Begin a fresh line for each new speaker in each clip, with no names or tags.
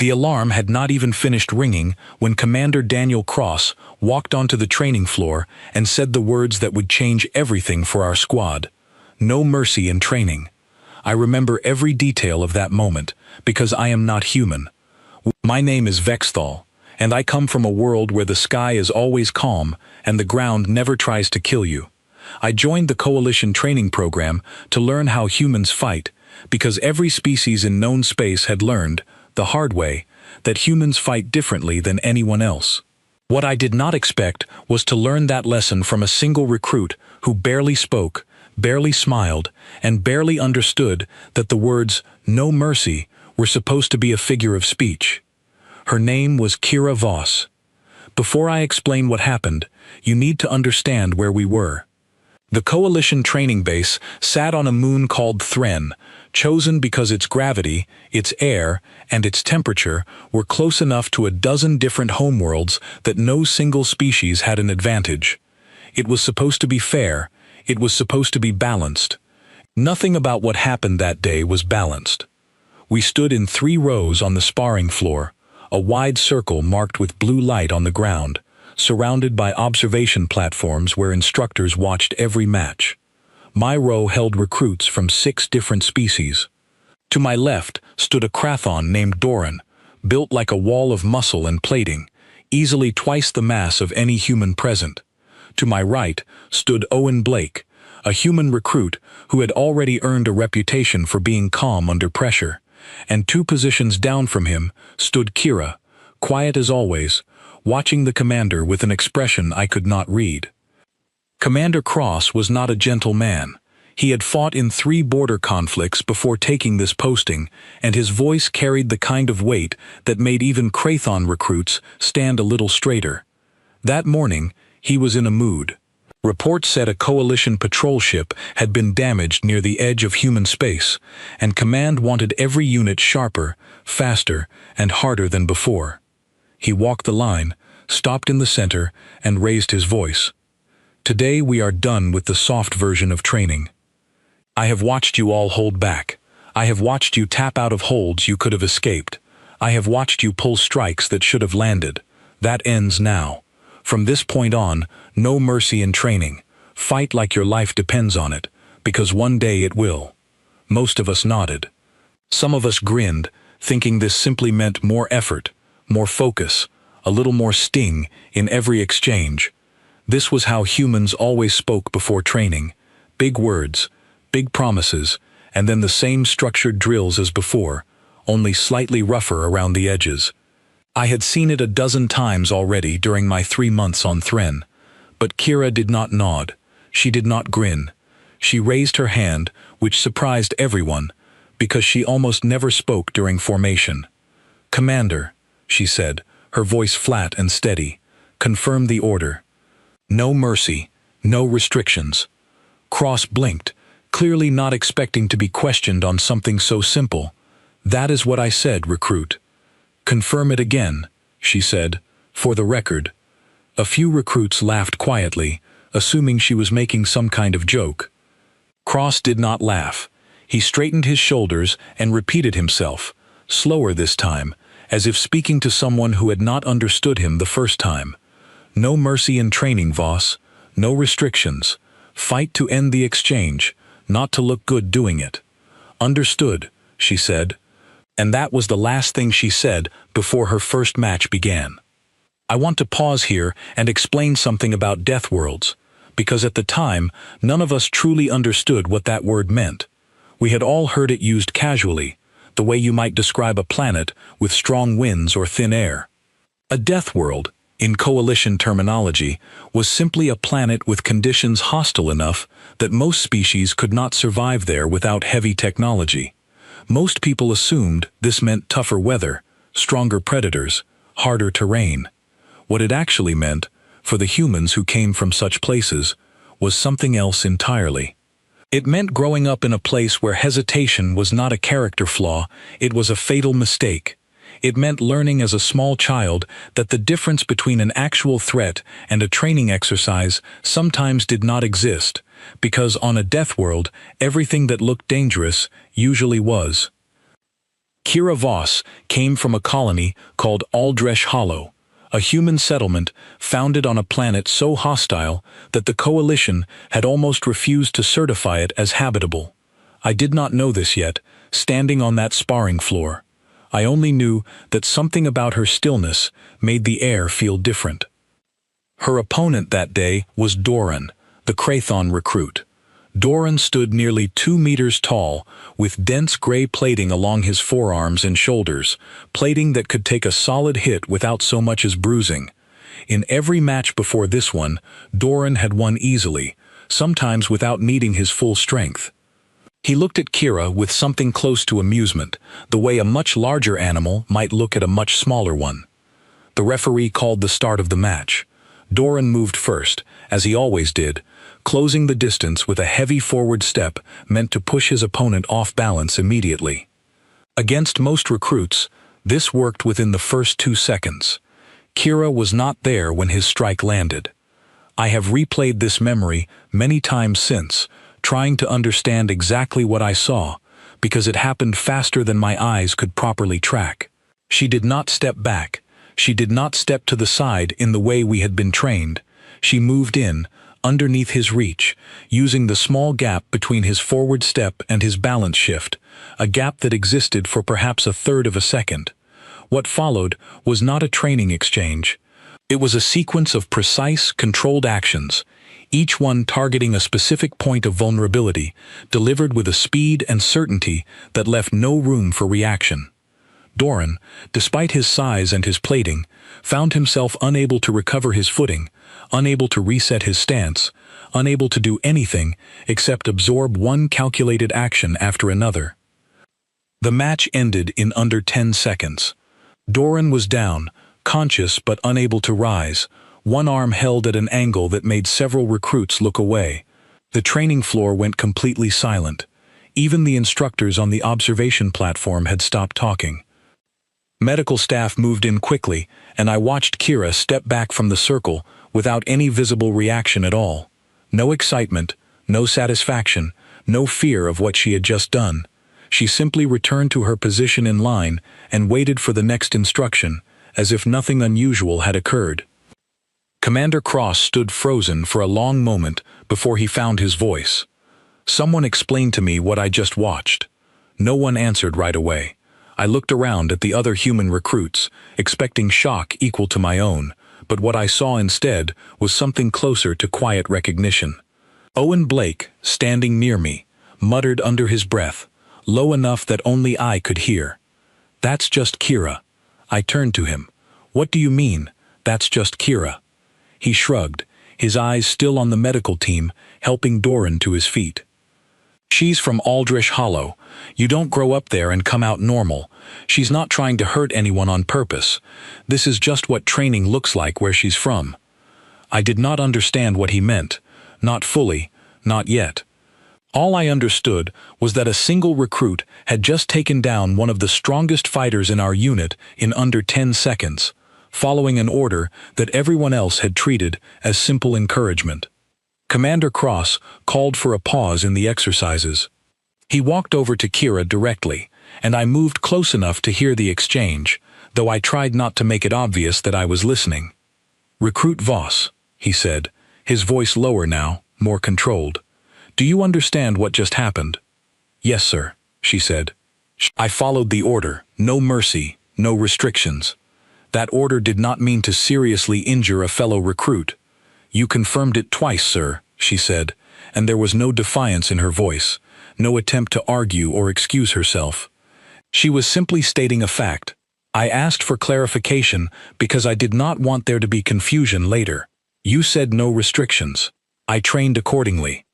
The alarm had not even finished ringing when Commander Daniel Cross walked onto the training floor and said the words that would change everything for our squad. No mercy in training. I remember every detail of that moment, because I am not human. My name is Vexthal, and I come from a world where the sky is always calm and the ground never tries to kill you. I joined the Coalition training program to learn how humans fight, because every species in known space had learned, the hard way, that humans fight differently than anyone else. What I did not expect was to learn that lesson from a single recruit who barely spoke, barely smiled, and barely understood that the words, "no mercy," were supposed to be a figure of speech. Her name was Kira Voss. Before I explain what happened, you need to understand where we were. The Coalition training base sat on a moon called Thren, chosen because its gravity, its air, and its temperature were close enough to a dozen different homeworlds that no single species had an advantage. It was supposed to be fair. It was supposed to be balanced. Nothing about what happened that day was balanced. We stood in 3 rows on the sparring floor, a wide circle marked with blue light on the ground, surrounded by observation platforms where instructors watched every match. My row held recruits from 6 different species. To my left stood a Krathon named Doran, built like a wall of muscle and plating, easily twice the mass of any human present. To my right stood Owen Blake, a human recruit who had already earned a reputation for being calm under pressure, and 2 positions down from him stood Kira, quiet as always, watching the commander with an expression I could not read. Commander Cross was not a gentle man. He had fought in 3 border conflicts before taking this posting, and his voice carried the kind of weight that made even Krathon recruits stand a little straighter. That morning, he was in a mood. Reports said a Coalition patrol ship had been damaged near the edge of human space, and Command wanted every unit sharper, faster, and harder than before. He walked the line, stopped in the center, and raised his voice. Today we are done with the soft version of training. I have watched you all hold back. I have watched you tap out of holds you could have escaped. I have watched you pull strikes that should have landed. That ends now. From this point on, no mercy in training. Fight like your life depends on it, because one day it will. Most of us nodded. Some of us grinned, thinking this simply meant more effort, more focus, a little more sting in every exchange. This was how humans always spoke before training. Big words, big promises, and then the same structured drills as before, only slightly rougher around the edges. I had seen it a dozen times already during my 3 months on Thren, but Kira did not nod. She did not grin. She raised her hand, which surprised everyone, because she almost never spoke during formation. "Commander," she said, her voice flat and steady, "confirm the order. No mercy, no restrictions." Cross blinked, clearly not expecting to be questioned on something so simple. "That is what I said, recruit." "Confirm it again," she said, "for the record." A few recruits laughed quietly, assuming she was making some kind of joke. Cross did not laugh. He straightened his shoulders and repeated himself, slower this time, as if speaking to someone who had not understood him the first time. "No mercy in training, Voss. No restrictions. Fight to end the exchange, not to look good doing it." "Understood," she said. And that was the last thing she said before her first match began. I want to pause here and explain something about Deathworlds, because at the time, none of us truly understood what that word meant. We had all heard it used casually, the way you might describe a planet with strong winds or thin air. A Deathworld, in Coalition terminology, was simply a planet with conditions hostile enough that most species could not survive there without heavy technology. Most people assumed this meant tougher weather, stronger predators, harder terrain. What it actually meant, for the humans who came from such places, was something else entirely. It meant growing up in a place where hesitation was not a character flaw, it was a fatal mistake. It meant learning as a small child that the difference between an actual threat and a training exercise sometimes did not exist, because on a Deathworld, everything that looked dangerous usually was. Kira Voss came from a colony called Aldresh Hollow, a human settlement founded on a planet so hostile that the Coalition had almost refused to certify it as habitable. I did not know this yet, standing on that sparring floor. I only knew that something about her stillness made the air feel different. Her opponent that day was Doran, the Krathon recruit. Doran stood nearly 2 meters tall, with dense gray plating along his forearms and shoulders, plating that could take a solid hit without so much as bruising. In every match before this one, Doran had won easily, sometimes without needing his full strength. He looked at Kira with something close to amusement, the way a much larger animal might look at a much smaller one. The referee called the start of the match. Doran moved first, as he always did, closing the distance with a heavy forward step meant to push his opponent off balance immediately. Against most recruits, this worked within the first 2 seconds. Kira was not there when his strike landed. I have replayed this memory many times since, trying to understand exactly what I saw, because it happened faster than my eyes could properly track. She did not step back. She did not step to the side in the way we had been trained. She moved in, underneath his reach, using the small gap between his forward step and his balance shift, a gap that existed for perhaps 1/3 of a second. What followed was not a training exchange. It was a sequence of precise, controlled actions, each one targeting a specific point of vulnerability, delivered with a speed and certainty that left no room for reaction. Doran, despite his size and his plating, found himself unable to recover his footing, unable to reset his stance, unable to do anything except absorb one calculated action after another. The match ended in under 10 seconds. Doran was down, conscious but unable to rise, one arm held at an angle that made several recruits look away. The training floor went completely silent. Even the instructors on the observation platform had stopped talking. Medical staff moved in quickly, and I watched Kira step back from the circle without any visible reaction at all. No excitement, no satisfaction, no fear of what she had just done. She simply returned to her position in line and waited for the next instruction, as if nothing unusual had occurred. Commander Cross stood frozen for a long moment before he found his voice. Someone explained to me what I just watched. No one answered right away. I looked around at the other human recruits, expecting shock equal to my own, but what I saw instead was something closer to quiet recognition. Owen Blake, standing near me, muttered under his breath, low enough that only I could hear. "That's just Kira." I turned to him. "What do you mean, that's just Kira?" He shrugged, his eyes still on the medical team, helping Doran to his feet. "She's from Aldresh Hollow. You don't grow up there and come out normal. She's not trying to hurt anyone on purpose. This is just what training looks like where she's from." I did not understand what he meant. Not fully, not yet. All I understood was that a single recruit had just taken down one of the strongest fighters in our unit in under 10 seconds, following an order that everyone else had treated as simple encouragement. Commander Cross called for a pause in the exercises. He walked over to Kira directly, and I moved close enough to hear the exchange, though I tried not to make it obvious that I was listening. "Recruit Voss," he said, his voice lower now, more controlled. "Do you understand what just happened?" "Yes, sir," she said. "I followed the order, no mercy, no restrictions. That order did not mean to seriously injure a fellow recruit." "You confirmed it twice, sir," she said, and there was no defiance in her voice, no attempt to argue or excuse herself. She was simply stating a fact. I asked for clarification because I did not want there to be confusion later. "You said no restrictions. I trained accordingly."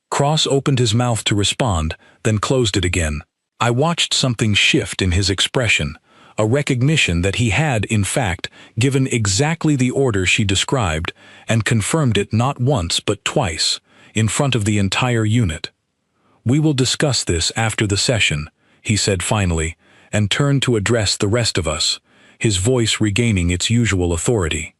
Cross opened his mouth to respond, then closed it again. I watched something shift in his expression, a recognition that he had, in fact, given exactly the order she described, and confirmed it not once but twice, in front of the entire unit. "We will discuss this after the session," he said finally, and turned to address the rest of us, his voice regaining its usual authority.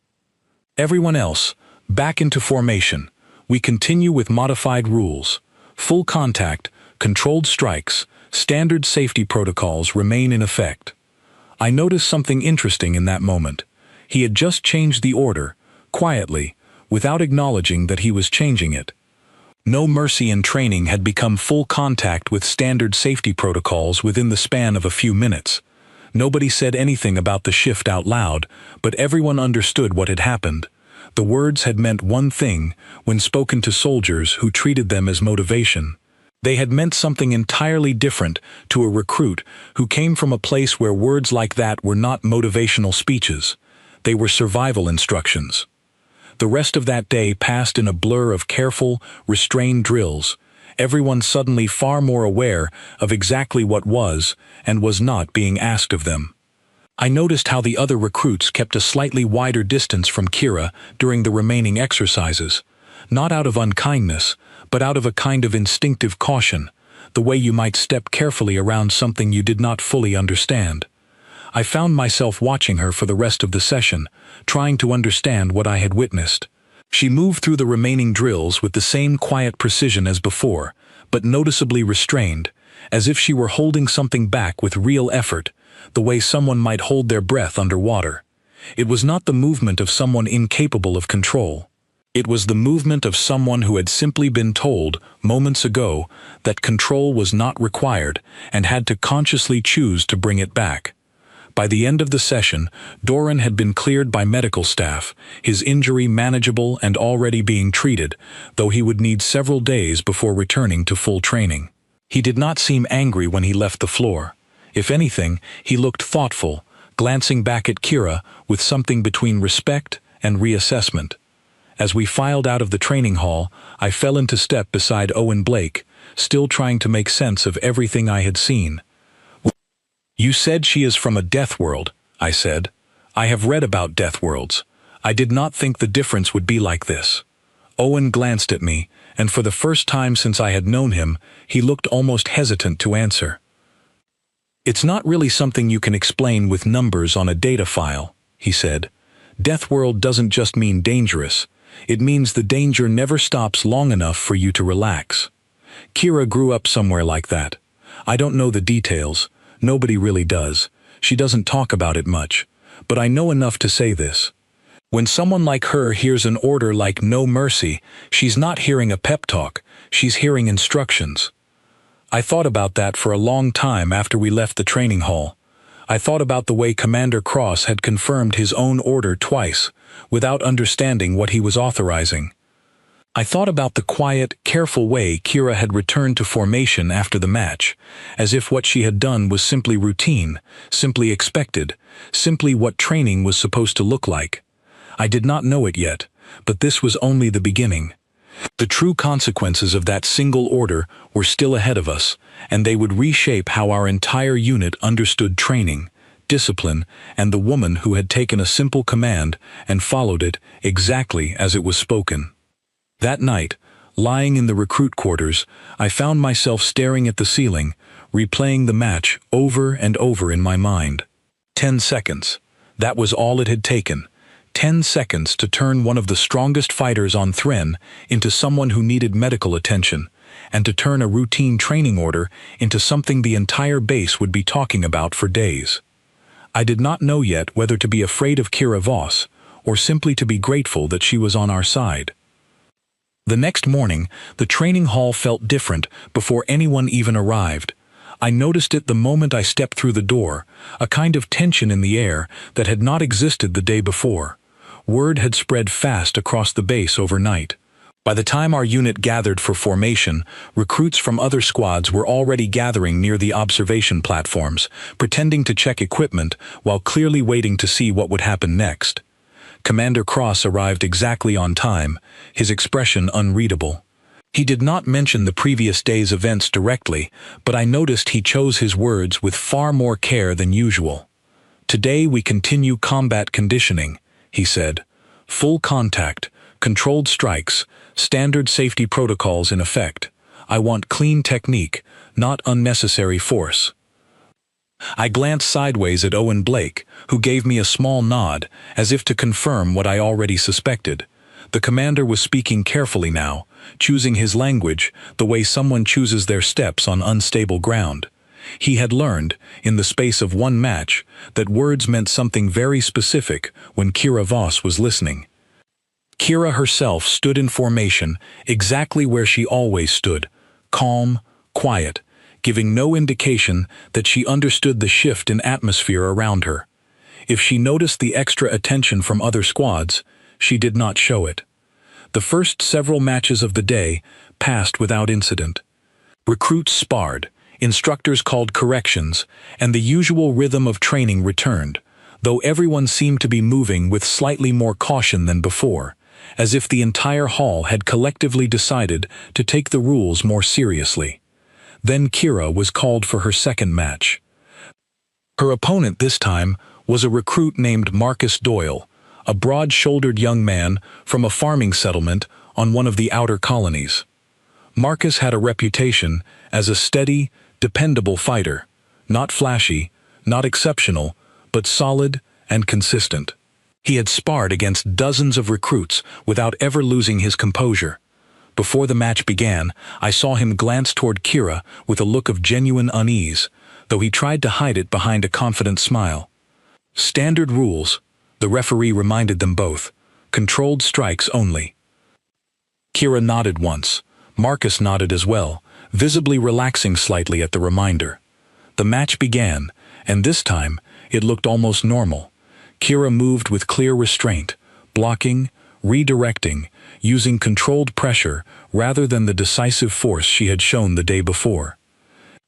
"Everyone else, back into formation. We continue with modified rules. Full contact, controlled strikes, Standard safety protocols remain in effect. I noticed something interesting in that moment. He had just changed the order, quietly, without acknowledging that he was changing it. No mercy in training had become full contact with standard safety protocols within the span of a few minutes. Nobody said anything about the shift out loud, but everyone understood what had happened. The words had meant one thing when spoken to soldiers who treated them as motivation. They had meant something entirely different to a recruit who came from a place where words like that were not motivational speeches. They were survival instructions. The rest of that day passed in a blur of careful, restrained drills, everyone suddenly far more aware of exactly what was and was not being asked of them. I noticed how the other recruits kept a slightly wider distance from Kira during the remaining exercises, not out of unkindness, but out of a kind of instinctive caution, the way you might step carefully around something you did not fully understand. I found myself watching her for the rest of the session, trying to understand what I had witnessed. She moved through the remaining drills with the same quiet precision as before, but noticeably restrained, as if she were holding something back with real effort, the way someone might hold their breath underwater. It was not the movement of someone incapable of control. It was the movement of someone who had simply been told, moments ago, that control was not required and had to consciously choose to bring it back. By the end of the session, Doran had been cleared by medical staff, his injury manageable and already being treated, though he would need several days before returning to full training. He did not seem angry when he left the floor. If anything, he looked thoughtful, glancing back at Kira with something between respect and reassessment. As we filed out of the training hall, I fell into step beside Owen Blake, still trying to make sense of everything I had seen. "You said she is from a Deathworld," I said. "I have read about Deathworlds. I did not think the difference would be like this." Owen glanced at me, and for the first time since I had known him, he looked almost hesitant to answer. "It's not really something you can explain with numbers on a data file," he said. "Deathworld doesn't just mean dangerous. It means the danger never stops long enough for you to relax. Kira grew up somewhere like that. I don't know the details. Nobody really does. She doesn't talk about it much. But I know enough to say this. When someone like her hears an order like no mercy, she's not hearing a pep talk, she's hearing instructions." I thought about that for a long time after we left the training hall. I thought about the way Commander Cross had confirmed his own order twice, without understanding what he was authorizing. I thought about the quiet, careful way Kira had returned to formation after the match, as if what she had done was simply routine, simply expected, simply what training was supposed to look like. I did not know it yet, but this was only the beginning. The true consequences of that single order were still ahead of us, and they would reshape how our entire unit understood training, discipline, and the woman who had taken a simple command and followed it exactly as it was spoken. That night, lying in the recruit quarters, I found myself staring at the ceiling, replaying the match over and over in my mind. 10 seconds. That was all it had taken. 10 seconds to turn one of the strongest fighters on Thren into someone who needed medical attention, and to turn a routine training order into something the entire base would be talking about for days. I did not know yet whether to be afraid of Kira Voss, or simply to be grateful that she was on our side. The next morning, the training hall felt different before anyone even arrived. I noticed it the moment I stepped through the door, a kind of tension in the air that had not existed the day before. Word had spread fast across the base overnight. By the time our unit gathered for formation, recruits from other squads were already gathering near the observation platforms, pretending to check equipment while clearly waiting to see what would happen next. Commander Cross arrived exactly on time, his expression unreadable. He did not mention the previous day's events directly, but I noticed he chose his words with far more care than usual. "Today we continue combat conditioning," he said. "Full contact, controlled strikes, standard safety protocols in effect. I want clean technique, not unnecessary force." I glanced sideways at Owen Blake, who gave me a small nod, as if to confirm what I already suspected. The commander was speaking carefully now, choosing his language the way someone chooses their steps on unstable ground. He had learned, in the space of one match, that words meant something very specific when Kira Voss was listening. Kira herself stood in formation, exactly where she always stood, calm, quiet, giving no indication that she understood the shift in atmosphere around her. If she noticed the extra attention from other squads, she did not show it. The first several matches of the day passed without incident. Recruits sparred, instructors called corrections, and the usual rhythm of training returned, though everyone seemed to be moving with slightly more caution than before, as if the entire hall had collectively decided to take the rules more seriously. Then Kira was called for her second match. Her opponent this time was a recruit named Marcus Doyle, a broad-shouldered young man from a farming settlement on one of the outer colonies. Marcus had a reputation as a steady, dependable fighter, not flashy, not exceptional, but solid and consistent. He had sparred against dozens of recruits without ever losing his composure. Before the match began, I saw him glance toward Kira with a look of genuine unease, though he tried to hide it behind a confident smile. Standard rules, the referee reminded them both. Controlled strikes only. Kira nodded once. Marcus nodded as well, visibly relaxing slightly at the reminder. The match began, and this time it looked almost normal. Kira moved with clear restraint, blocking, redirecting, using controlled pressure rather than the decisive force she had shown the day before.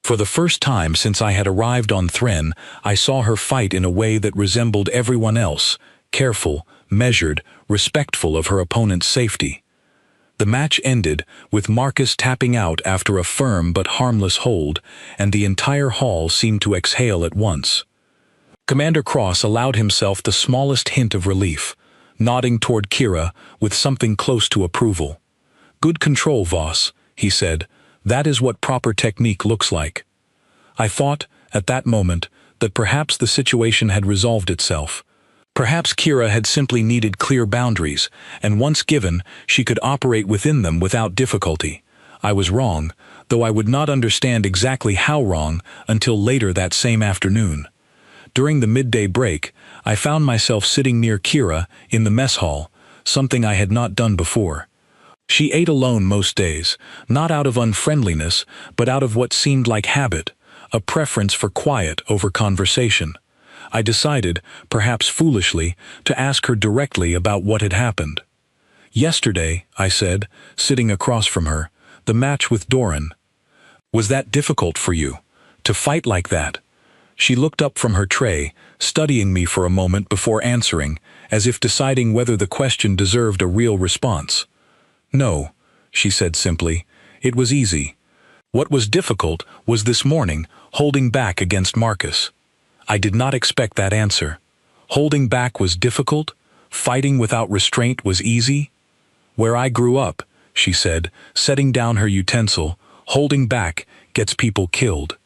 For the first time since I had arrived on Thren, I saw her fight in a way that resembled everyone else, careful, measured, respectful of her opponent's safety. The match ended with Marcus tapping out after a firm but harmless hold, and the entire hall seemed to exhale at once. Commander Cross allowed himself the smallest hint of relief, nodding toward Kira with something close to approval. "Good control, Voss," he said. "That is what proper technique looks like." I thought, at that moment, that perhaps the situation had resolved itself. Perhaps Kira had simply needed clear boundaries, and once given, she could operate within them without difficulty. I was wrong, though I would not understand exactly how wrong until later that same afternoon. During the midday break, I found myself sitting near Kira in the mess hall, something I had not done before. She ate alone most days, not out of unfriendliness, but out of what seemed like habit, a preference for quiet over conversation. I decided, perhaps foolishly, to ask her directly about what had happened. "Yesterday," I said, sitting across from her, "the match with Doran. Was that difficult for you? To fight like that?" She looked up from her tray, studying me for a moment before answering, as if deciding whether the question deserved a real response. "No," she said simply. "It was easy. What was difficult was this morning, holding back against Marcus." I did not expect that answer. Holding back was difficult? Fighting without restraint was easy? "Where I grew up," she said, setting down her utensil, "holding back gets people killed.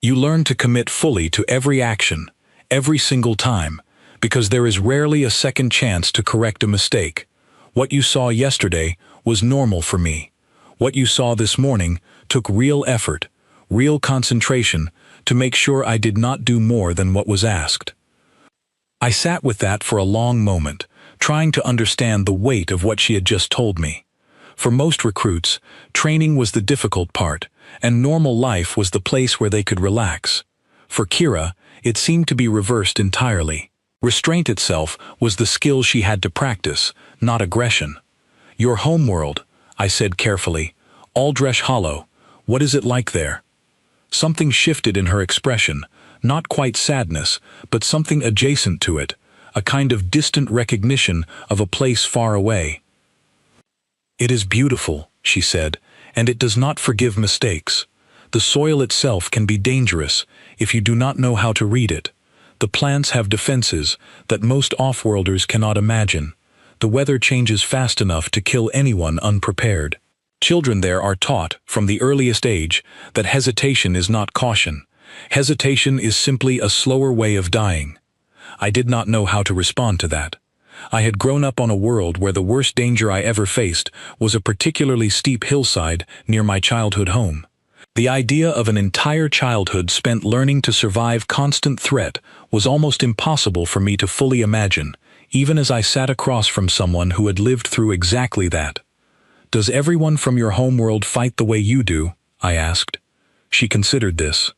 You learn to commit fully to every action, every single time, because there is rarely a second chance to correct a mistake. What you saw yesterday was normal for me. What you saw this morning took real effort, real concentration, to make sure I did not do more than what was asked." I sat with that for a long moment, trying to understand the weight of what she had just told me. For most recruits, training was the difficult part, and normal life was the place where they could relax. For Kira, it seemed to be reversed entirely. Restraint itself was the skill she had to practice, not aggression. "Your homeworld," I said carefully. "Aldresh Hollow. What is it like there?" Something shifted in her expression, not quite sadness, but something adjacent to it, a kind of distant recognition of a place far away. "It is beautiful," she said, "and it does not forgive mistakes. The soil itself can be dangerous if you do not know how to read it. The plants have defenses that most off-worlders cannot imagine. The weather changes fast enough to kill anyone unprepared. Children there are taught, from the earliest age, that hesitation is not caution. Hesitation is simply a slower way of dying." I did not know how to respond to that. I had grown up on a world where the worst danger I ever faced was a particularly steep hillside near my childhood home. The idea of an entire childhood spent learning to survive constant threat was almost impossible for me to fully imagine, even as I sat across from someone who had lived through exactly that. "Does everyone from your homeworld fight the way you do?" I asked. She considered this.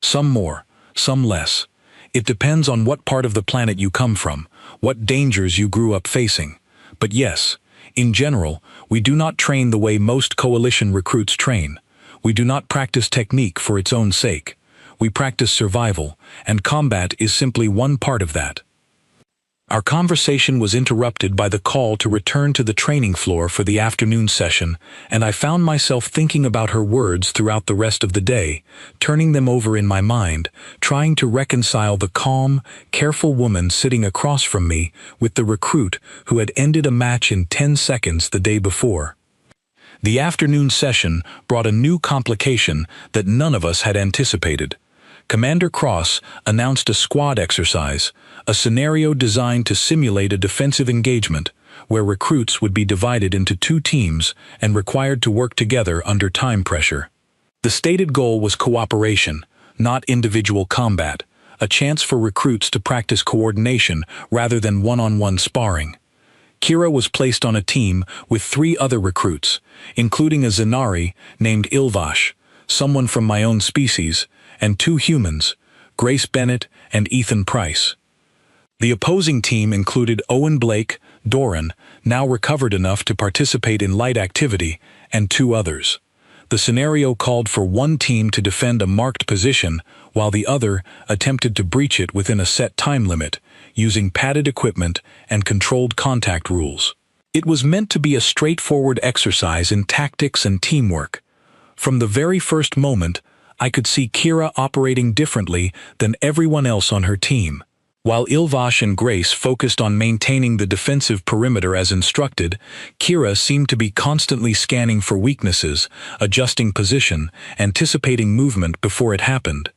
"Some more, some less. It depends on what part of the planet you come from, what dangers you grew up facing. But yes, in general, we do not train the way most coalition recruits train. We do not practice technique for its own sake. We practice survival, and combat is simply one part of that." Our conversation was interrupted by the call to return to the training floor for the afternoon session, and I found myself thinking about her words throughout the rest of the day, turning them over in my mind, trying to reconcile the calm, careful woman sitting across from me with the recruit who had ended a match in 10 seconds the day before. The afternoon session brought a new complication that none of us had anticipated. Commander Cross announced a squad exercise, a scenario designed to simulate a defensive engagement, where recruits would be divided into 2 teams and required to work together under time pressure. The stated goal was cooperation, not individual combat, a chance for recruits to practice coordination rather than one-on-one sparring. Kira was placed on a team with 3 other recruits, including a Zenari named Ilvash, someone from my own species, and 2 humans, Grace Bennett and Ethan Price. The opposing team included Owen Blake, Doran, now recovered enough to participate in light activity, and 2 others. The scenario called for one team to defend a marked position, while the other attempted to breach it within a set time limit, using padded equipment and controlled contact rules. It was meant to be a straightforward exercise in tactics and teamwork. From the very first moment, I could see Kira operating differently than everyone else on her team. While Ilvash and Grace focused on maintaining the defensive perimeter as instructed, Kira seemed to be constantly scanning for weaknesses, adjusting position, anticipating movement before it happened.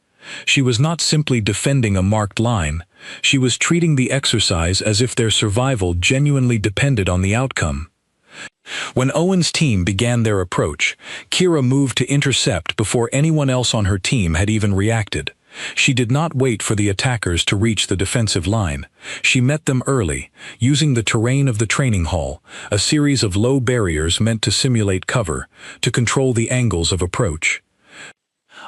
She was not simply defending a marked line. She was treating the exercise as if their survival genuinely depended on the outcome. When Owen's team began their approach, Kira moved to intercept before anyone else on her team had even reacted. She did not wait for the attackers to reach the defensive line. She met them early, using the terrain of the training hall, a series of low barriers meant to simulate cover, to control the angles of approach.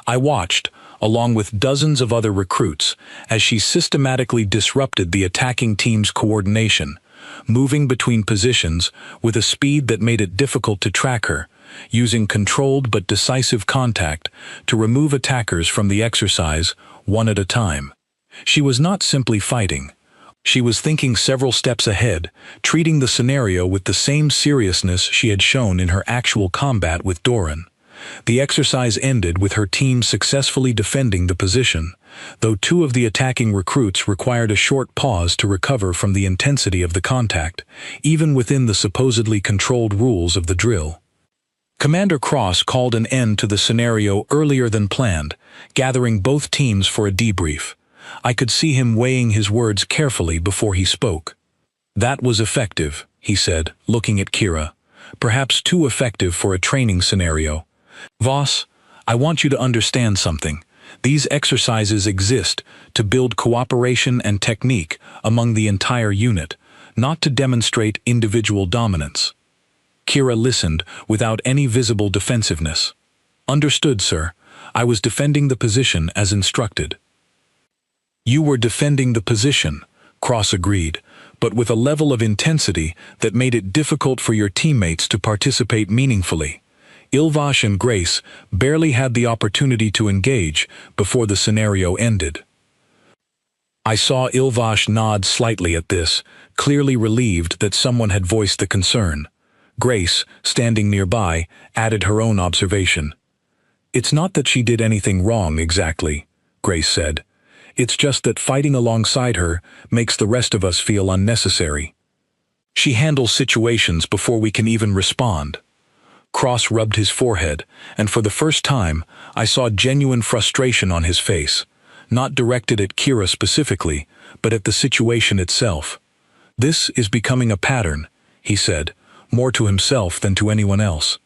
I watched, along with dozens of other recruits, as she systematically disrupted the attacking team's coordination, moving between positions with a speed that made it difficult to track her, using controlled but decisive contact to remove attackers from the exercise one at a time. She was not simply fighting. She was thinking several steps ahead, treating the scenario with the same seriousness she had shown in her actual combat with Doran. The exercise ended with her team successfully defending the position, though 2 of the attacking recruits required a short pause to recover from the intensity of the contact, even within the supposedly controlled rules of the drill. Commander Cross called an end to the scenario earlier than planned, gathering both teams for a debrief. I could see him weighing his words carefully before he spoke. "That was effective," he said, looking at Kira. "Perhaps too effective for a training scenario. Voss, I want you to understand something. These exercises exist to build cooperation and technique among the entire unit, not to demonstrate individual dominance." Kira listened without any visible defensiveness. "Understood, sir. I was defending the position as instructed." "You were defending the position," Cross agreed, "but with a level of intensity that made it difficult for your teammates to participate meaningfully. Ilvash and Grace barely had the opportunity to engage before the scenario ended." I saw Ilvash nod slightly at this, clearly relieved that someone had voiced the concern. Grace, standing nearby, added her own observation. "It's not that she did anything wrong exactly," Grace said. "It's just that fighting alongside her makes the rest of us feel unnecessary. She handles situations before we can even respond." Cross rubbed his forehead, and for the first time, I saw genuine frustration on his face, not directed at Kira specifically, but at the situation itself. "This is becoming a pattern," he said, more to himself than to anyone else.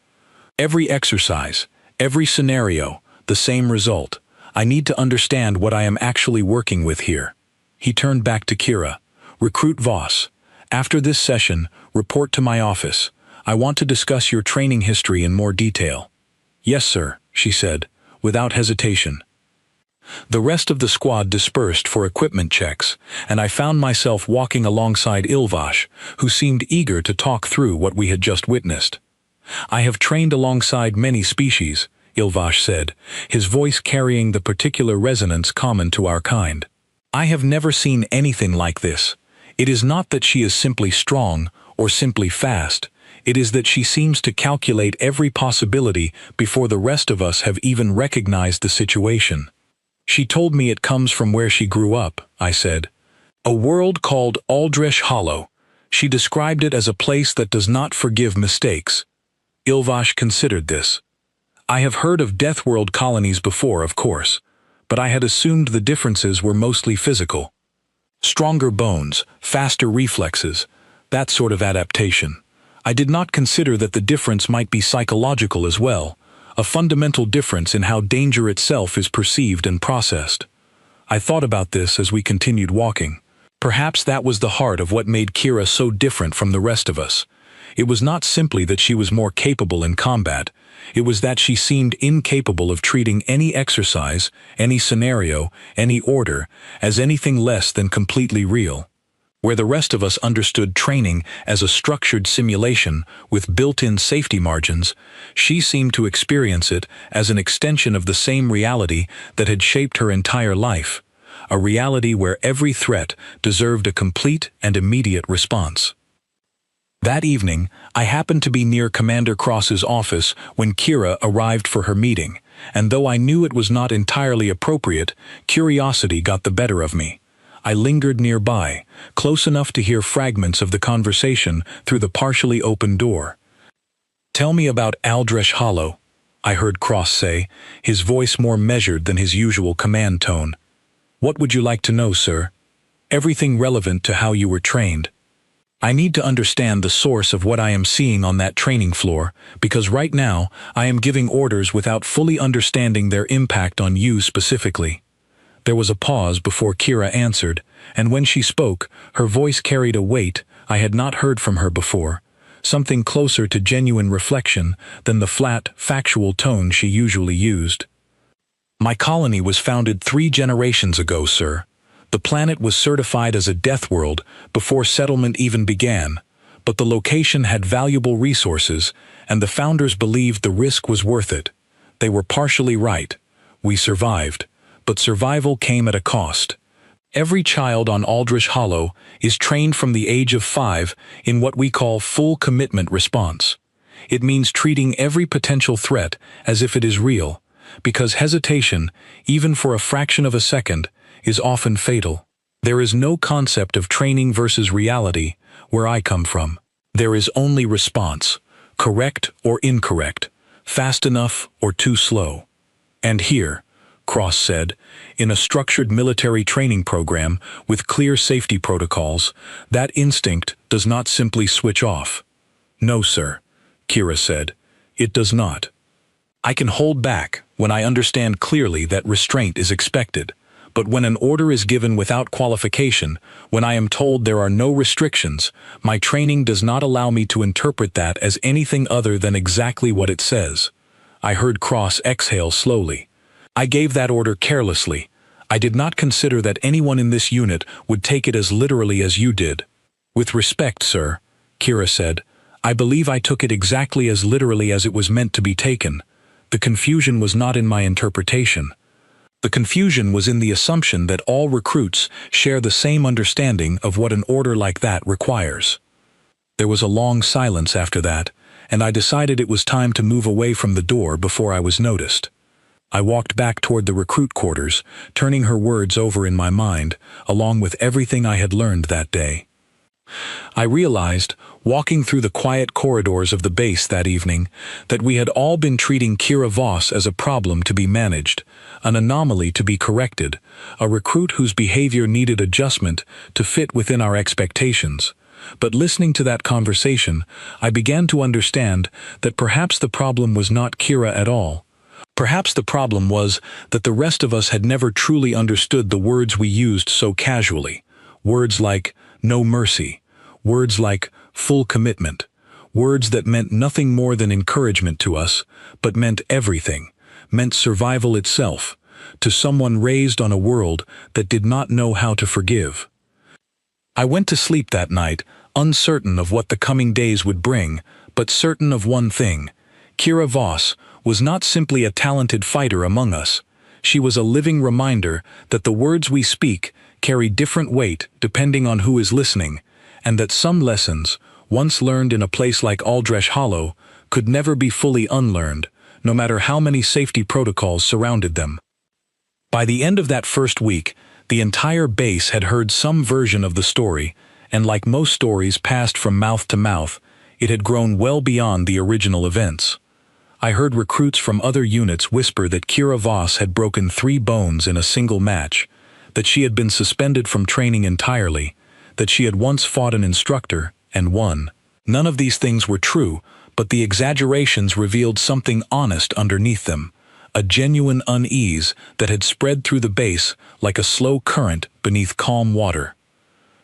"Every exercise, Every scenario, the same result. I need to understand what I am actually working with here. He turned back to Kira. Recruit Voss. After this session, report to my office. I want to discuss your training history in more detail. Yes, sir, she said, without hesitation. The rest of the squad dispersed for equipment checks, and I found myself walking alongside Ilvash, who seemed eager to talk through what we had just witnessed. I have trained alongside many species, Ilvash said, his voice carrying the particular resonance common to our kind. I have never seen anything like this. It is not that she is simply strong or simply fast. It is that she seems to calculate every possibility before the rest of us have even recognized the situation. She told me it comes from where she grew up, I said. A world called Aldresh Hollow. She described it as a place that does not forgive mistakes. Ilvash considered this. I have heard of Deathworld colonies before, of course, but I had assumed the differences were mostly physical. Stronger bones, faster reflexes, that sort of adaptation. I did not consider that the difference might be psychological as well, a fundamental difference in how danger itself is perceived and processed. I thought about this as we continued walking. Perhaps that was the heart of what made Kira so different from the rest of us. It was not simply that she was more capable in combat, it was that she seemed incapable of treating any exercise, any scenario, any order, as anything less than completely real. Where the rest of us understood training as a structured simulation with built-in safety margins, she seemed to experience it as an extension of the same reality that had shaped her entire life, a reality where every threat deserved a complete and immediate response. That evening, I happened to be near Commander Cross's office when Kira arrived for her meeting, and though I knew it was not entirely appropriate, curiosity got the better of me. I lingered nearby, close enough to hear fragments of the conversation through the partially open door. Tell me about Aldresh Hollow, I heard Cross say, his voice more measured than his usual command tone. What would you like to know, sir? Everything relevant to how you were trained. I need to understand the source of what I am seeing on that training floor, because right now I am giving orders without fully understanding their impact on you specifically. There was a pause before Kira answered, and when she spoke, her voice carried a weight I had not heard from her before, something closer to genuine reflection than the flat, factual tone she usually used. My colony was founded 3 generations ago, sir. The planet was certified as a death world before settlement even began, but the location had valuable resources, and the founders believed the risk was worth it. They were partially right. We survived, but survival came at a cost. Every child on Aldresh Hollow is trained from the age of 5 in what we call full commitment response. It means treating every potential threat as if it is real, because hesitation, even for a fraction of a second, is often fatal. There is no concept of training versus reality where I come from. There is only response, correct or incorrect, fast enough or too slow. And here, Cross said, in a structured military training program with clear safety protocols, that instinct does not simply switch off. No, sir, Kira said, it does not. I can hold back when I understand clearly that restraint is expected. But when an order is given without qualification, when I am told there are no restrictions, my training does not allow me to interpret that as anything other than exactly what it says. I heard Cross exhale slowly. I gave that order carelessly. I did not consider that anyone in this unit would take it as literally as you did. With respect, sir, Kira said, I believe I took it exactly as literally as it was meant to be taken. The confusion was not in my interpretation. The confusion was in the assumption that all recruits share the same understanding of what an order like that requires. There was a long silence after that, and I decided it was time to move away from the door before I was noticed. I walked back toward the recruit quarters, turning her words over in my mind, along with everything I had learned that day. I realized, walking through the quiet corridors of the base that evening, that we had all been treating Kira Voss as a problem to be managed, an anomaly to be corrected, a recruit whose behavior needed adjustment to fit within our expectations. But listening to that conversation, I began to understand that perhaps the problem was not Kira at all. Perhaps the problem was that the rest of us had never truly understood the words we used so casually. Words like no mercy, words like full commitment, words that meant nothing more than encouragement to us, but meant everything, meant survival itself, to someone raised on a world that did not know how to forgive. I went to sleep that night, uncertain of what the coming days would bring, but certain of one thing: Kira Voss was not simply a talented fighter among us. She was a living reminder that the words we speak carry different weight depending on who is listening, and that some lessons, once learned in a place like Aldresh Hollow, could never be fully unlearned, no matter how many safety protocols surrounded them. By the end of that first week, the entire base had heard some version of the story, and like most stories passed from mouth to mouth, it had grown well beyond the original events. I heard recruits from other units whisper that Kira Voss had broken 3 bones in a single match, that she had been suspended from training entirely, that she had once fought an instructor and won. None of these things were true, but the exaggerations revealed something honest underneath them, a genuine unease that had spread through the base like a slow current beneath calm water.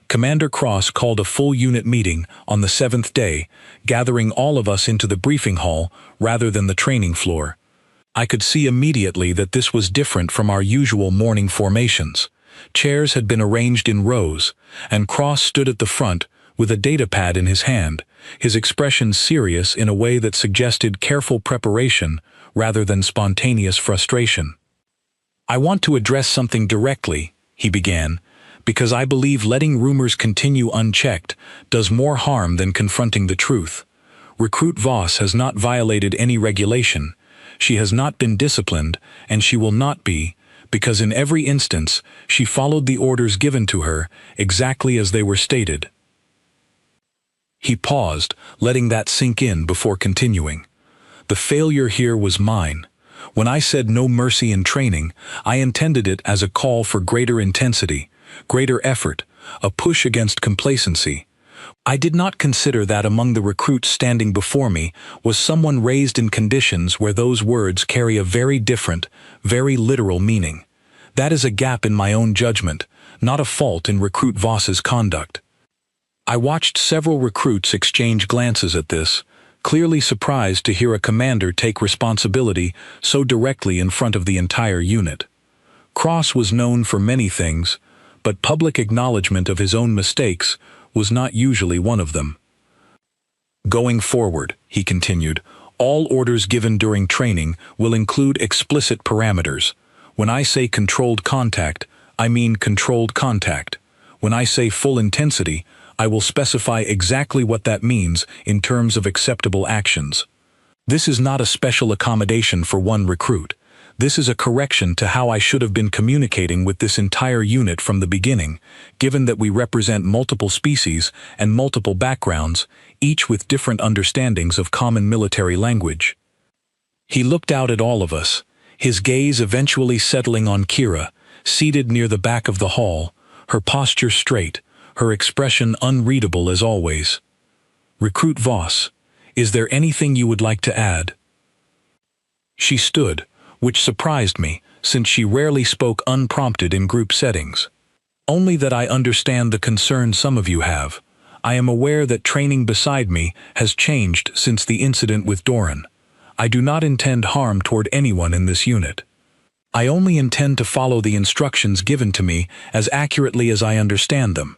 Commander Cross called a full unit meeting on the 7th day, gathering all of us into the briefing hall rather than the training floor. I could see immediately that this was different from our usual morning formations. Chairs had been arranged in rows, and Cross stood at the front with a datapad in his hand, his expression serious in a way that suggested careful preparation rather than spontaneous frustration. "I want to address something directly," he began, "because I believe letting rumors continue unchecked does more harm than confronting the truth. Recruit Voss has not violated any regulation. She has not been disciplined, and she will not be, because in every instance she followed the orders given to her exactly as they were stated." He paused, letting that sink in before continuing. "The failure here was mine. When I said no mercy in training, I intended it as a call for greater intensity, greater effort, a push against complacency. I did not consider that among the recruits standing before me was someone raised in conditions where those words carry a very different, very literal meaning. That is a gap in my own judgment, not a fault in Recruit Voss's conduct." I watched several recruits exchange glances at this, clearly surprised to hear a commander take responsibility so directly in front of the entire unit. Cross was known for many things, but public acknowledgement of his own mistakes was not usually one of them. "Going forward," he continued, "all orders given during training will include explicit parameters. When I say controlled contact, I mean controlled contact. When I say full intensity, I will specify exactly what that means in terms of acceptable actions. This is not a special accommodation for one recruit. This is a correction to how I should have been communicating with this entire unit from the beginning, given that we represent multiple species and multiple backgrounds, each with different understandings of common military language." He looked out at all of us, his gaze eventually settling on Kira, seated near the back of the hall, her posture straight, her expression unreadable as always. "Recruit Voss, is there anything you would like to add?" She stood, which surprised me, since she rarely spoke unprompted in group settings. "Only that I understand the concern some of you have. I am aware that training beside me has changed since the incident with Doran. I do not intend harm toward anyone in this unit. I only intend to follow the instructions given to me as accurately as I understand them.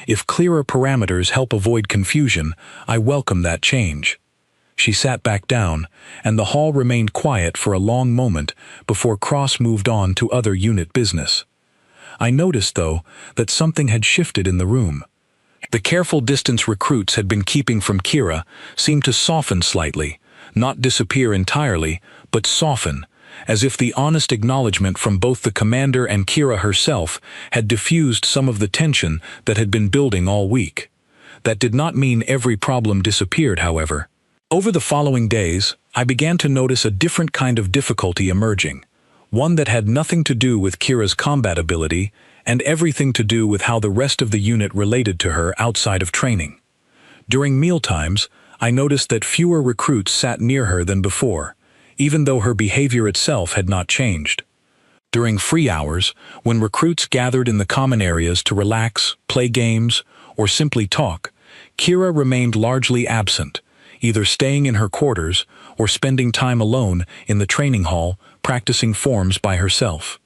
If clearer parameters help avoid confusion, I welcome that change." She sat back down, and the hall remained quiet for a long moment before Cross moved on to other unit business. I noticed, though, that something had shifted in the room. The careful distance recruits had been keeping from Kira seemed to soften slightly, not disappear entirely, but soften, as if the honest acknowledgement from both the commander and Kira herself had diffused some of the tension that had been building all week. That did not mean every problem disappeared, however. Over the following days, I began to notice a different kind of difficulty emerging, one that had nothing to do with Kira's combat ability and everything to do with how the rest of the unit related to her outside of training. During mealtimes, I noticed that fewer recruits sat near her than before. even though her behavior itself had not changed. During free hours, when recruits gathered in the common areas to relax, play games, or simply talk, Kira remained largely absent, either staying in her quarters or spending time alone in the training hall practicing forms by herself.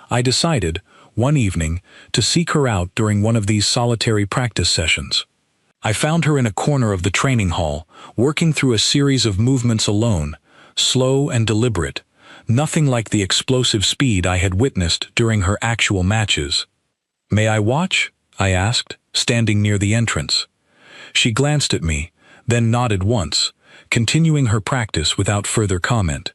I decided, one evening, to seek her out during one of these solitary practice sessions. I found her in a corner of the training hall, working through a series of movements alone, slow and deliberate, nothing like the explosive speed I had witnessed during her actual matches. "May I watch?" I asked, standing near the entrance. She glanced at me, then nodded once, continuing her practice without further comment.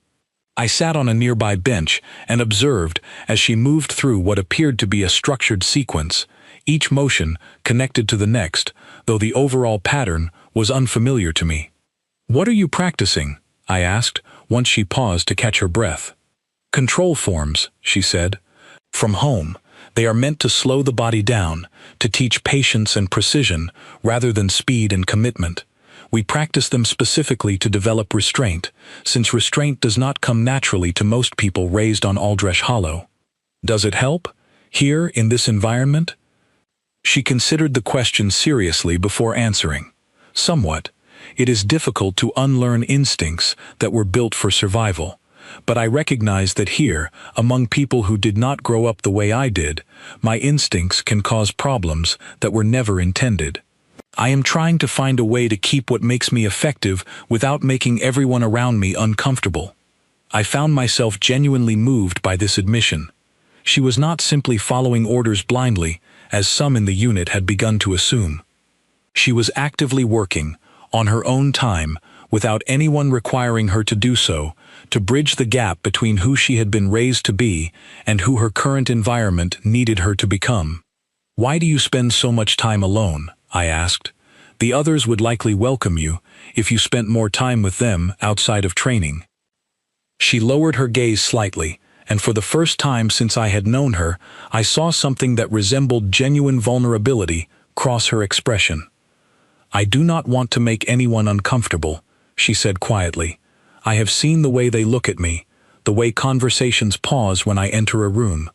I sat on a nearby bench and observed as she moved through what appeared to be a structured sequence, each motion connected to the next, though the overall pattern was unfamiliar to me. "What are you practicing?" I asked, once she paused to catch her breath. "Control forms," she said. "From home, they are meant to slow the body down, to teach patience and precision rather than speed and commitment. We practice them specifically to develop restraint, since restraint does not come naturally to most people raised on Aldresh Hollow. Does it help? Here, in this environment?" She considered the question seriously before answering. "Somewhat. It is difficult to unlearn instincts that were built for survival. But I recognize that here, among people who did not grow up the way I did, my instincts can cause problems that were never intended. I am trying to find a way to keep what makes me effective without making everyone around me uncomfortable." I found myself genuinely moved by this admission. She was not simply following orders blindly, as some in the unit had begun to assume. She was actively working, on her own time, without anyone requiring her to do so, to bridge the gap between who she had been raised to be and who her current environment needed her to become. "Why do you spend so much time alone?" I asked. "The others would likely welcome you if you spent more time with them outside of training." She lowered her gaze slightly, and for the first time since I had known her, I saw something that resembled genuine vulnerability cross her expression. "I do not want to make anyone uncomfortable," she said quietly. "I have seen the way they look at me, the way conversations pause when I enter a room.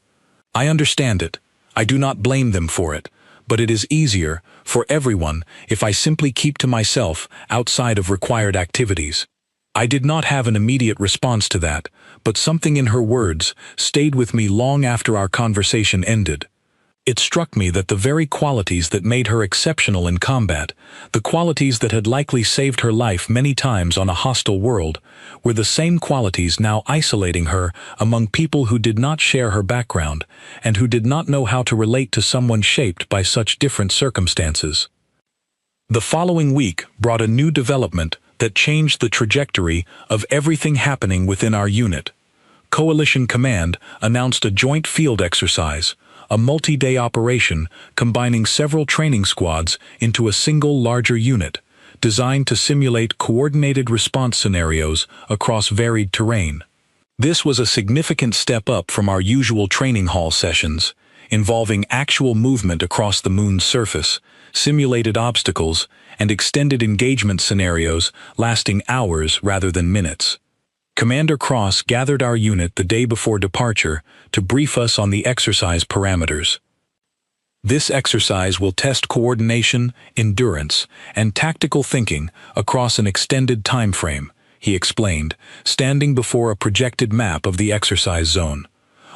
I understand it. I do not blame them for it, but it is easier, for everyone, if I simply keep to myself outside of required activities." I did not have an immediate response to that, but something in her words stayed with me long after our conversation ended. It struck me that the very qualities that made her exceptional in combat, the qualities that had likely saved her life many times on a hostile world, were the same qualities now isolating her among people who did not share her background, and who did not know how to relate to someone shaped by such different circumstances. The following week brought a new development that changed the trajectory of everything happening within our unit. Coalition Command announced a joint field exercise, a multi-day operation combining several training squads into a single larger unit, designed to simulate coordinated response scenarios across varied terrain. This was a significant step up from our usual training hall sessions, involving actual movement across the moon's surface, simulated obstacles, and extended engagement scenarios lasting hours rather than minutes. Commander Cross gathered our unit the day before departure to brief us on the exercise parameters. "This exercise will test coordination, endurance, and tactical thinking across an extended time frame," he explained, standing before a projected map of the exercise zone.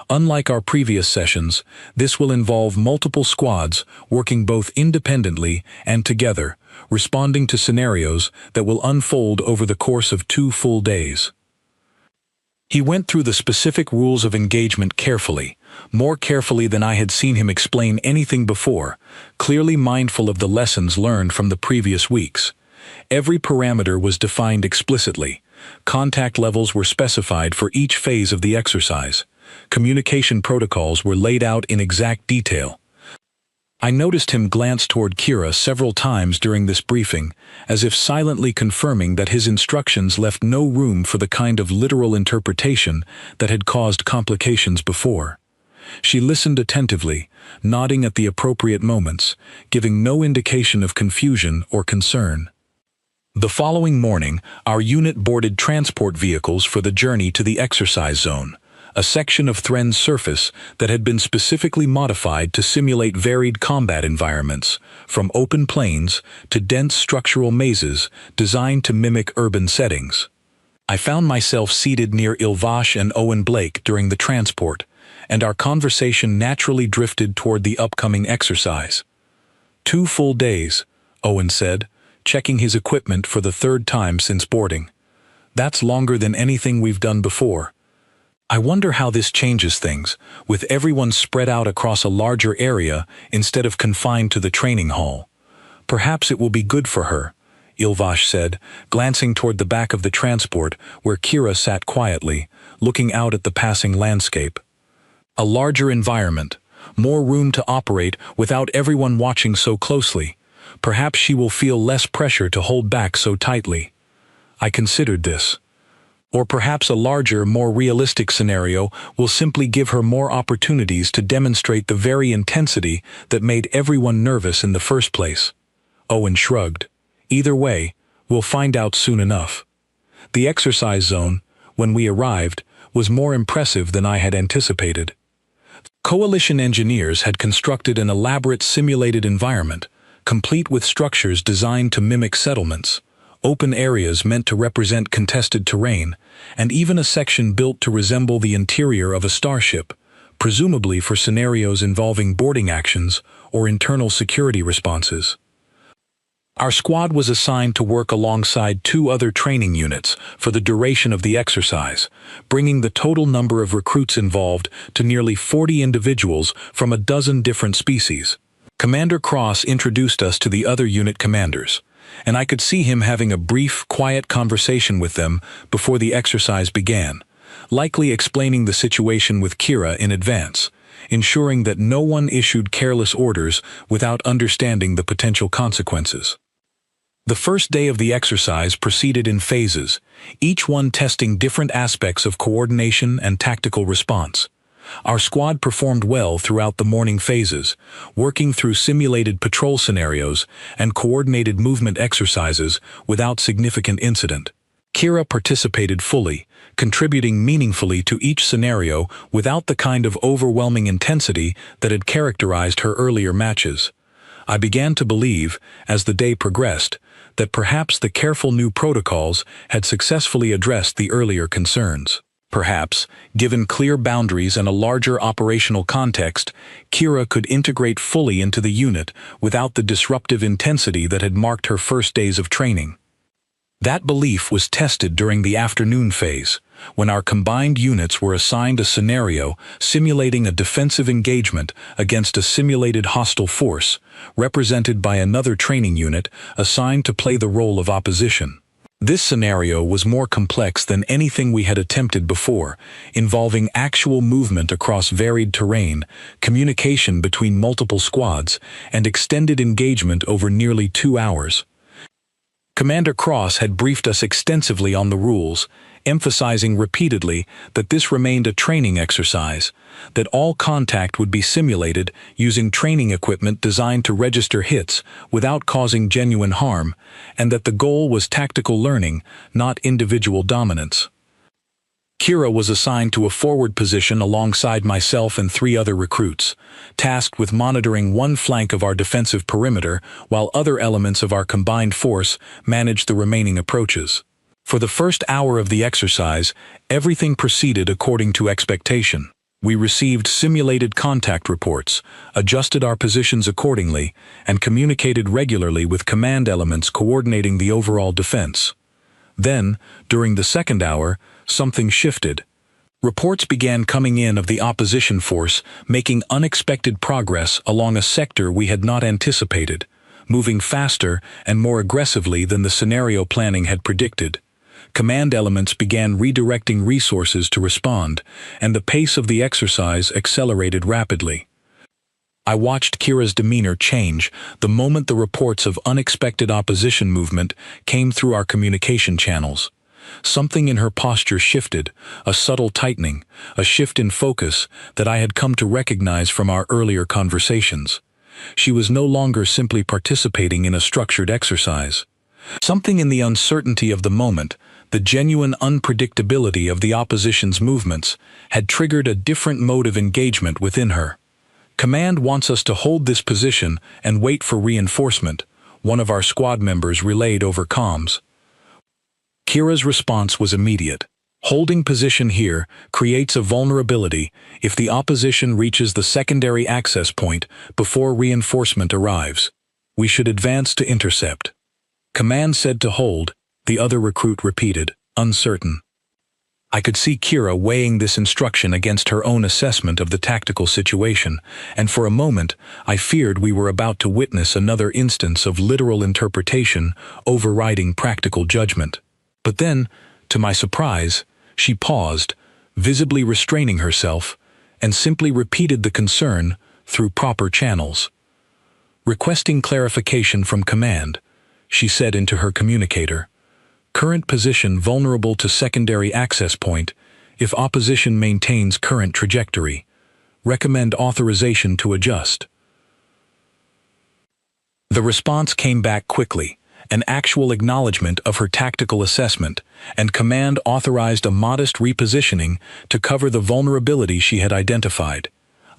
"Unlike our previous sessions, this will involve multiple squads working both independently and together, responding to scenarios that will unfold over the course of 2 full days." He went through the specific rules of engagement carefully, more carefully than I had seen him explain anything before, clearly mindful of the lessons learned from the previous weeks. Every parameter was defined explicitly. Contact levels were specified for each phase of the exercise. Communication protocols were laid out in exact detail. I noticed him glance toward Kira several times during this briefing, as if silently confirming that his instructions left no room for the kind of literal interpretation that had caused complications before. She listened attentively, nodding at the appropriate moments, giving no indication of confusion or concern. The following morning, our unit boarded transport vehicles for the journey to the exercise zone, a section of Thren's surface that had been specifically modified to simulate varied combat environments, from open plains to dense structural mazes designed to mimic urban settings. I found myself seated near Ilvash and Owen Blake during the transport, and our conversation naturally drifted toward the upcoming exercise. 2 full days, Owen said, checking his equipment for the 3rd time since boarding. That's longer than anything we've done before. I wonder how this changes things, with everyone spread out across a larger area instead of confined to the training hall. Perhaps it will be good for her, Ilvash said, glancing toward the back of the transport where Kira sat quietly, looking out at the passing landscape. A larger environment, more room to operate without everyone watching so closely. Perhaps she will feel less pressure to hold back so tightly. I considered this. Or perhaps a larger, more realistic scenario will simply give her more opportunities to demonstrate the very intensity that made everyone nervous in the first place. Owen shrugged. Either way, we'll find out soon enough. The exercise zone, when we arrived, was more impressive than I had anticipated. Coalition engineers had constructed an elaborate simulated environment, complete with structures designed to mimic settlements, open areas meant to represent contested terrain, and even a section built to resemble the interior of a starship, presumably for scenarios involving boarding actions or internal security responses. Our squad was assigned to work alongside 2 other training units for the duration of the exercise, bringing the total number of recruits involved to nearly 40 individuals from a dozen different species. Commander Cross introduced us to the other unit commanders, and I could see him having a brief, quiet conversation with them before the exercise began, likely explaining the situation with Kira in advance, ensuring that no one issued careless orders without understanding the potential consequences. The first day of the exercise proceeded in phases, each one testing different aspects of coordination and tactical response. Our squad performed well throughout the morning phases, working through simulated patrol scenarios and coordinated movement exercises without significant incident. Kira participated fully, contributing meaningfully to each scenario without the kind of overwhelming intensity that had characterized her earlier matches. I began to believe, as the day progressed, that perhaps the careful new protocols had successfully addressed the earlier concerns. Perhaps, given clear boundaries and a larger operational context, Kira could integrate fully into the unit without the disruptive intensity that had marked her first days of training. That belief was tested during the afternoon phase, when our combined units were assigned a scenario simulating a defensive engagement against a simulated hostile force, represented by another training unit assigned to play the role of opposition. This scenario was more complex than anything we had attempted before, involving actual movement across varied terrain, communication between multiple squads, and extended engagement over nearly 2 hours. Commander Cross had briefed us extensively on the rules, emphasizing repeatedly that this remained a training exercise, that all contact would be simulated using training equipment designed to register hits without causing genuine harm, and that the goal was tactical learning, not individual dominance. Kira was assigned to a forward position alongside myself and 3 other recruits, tasked with monitoring one flank of our defensive perimeter while other elements of our combined force managed the remaining approaches. For the first hour of the exercise, everything proceeded according to expectation. We received simulated contact reports, adjusted our positions accordingly, and communicated regularly with command elements coordinating the overall defense. Then, during the second hour, something shifted. Reports began coming in of the opposition force making unexpected progress along a sector we had not anticipated, moving faster and more aggressively than the scenario planning had predicted. Command elements began redirecting resources to respond, and the pace of the exercise accelerated rapidly. I watched Kira's demeanor change the moment the reports of unexpected opposition movement came through our communication channels. Something in her posture shifted, a subtle tightening, a shift in focus that I had come to recognize from our earlier conversations. She was no longer simply participating in a structured exercise. Something in the uncertainty of the moment, the genuine unpredictability of the opposition's movements, had triggered a different mode of engagement within her. "Command wants us to hold this position and wait for reinforcement," one of our squad members relayed over comms. Kira's response was immediate. "Holding position here creates a vulnerability if the opposition reaches the secondary access point before reinforcement arrives. We should advance to intercept." "Command said to hold," the other recruit repeated, uncertain. I could see Kira weighing this instruction against her own assessment of the tactical situation, and for a moment I feared we were about to witness another instance of literal interpretation overriding practical judgment. But then, to my surprise, she paused, visibly restraining herself, and simply repeated the concern through proper channels. Requesting clarification from command, she said into her communicator, "Current position vulnerable to secondary access point if opposition maintains current trajectory. Recommend authorization to adjust." The response came back quickly, an actual acknowledgement of her tactical assessment, and command authorized a modest repositioning to cover the vulnerability she had identified.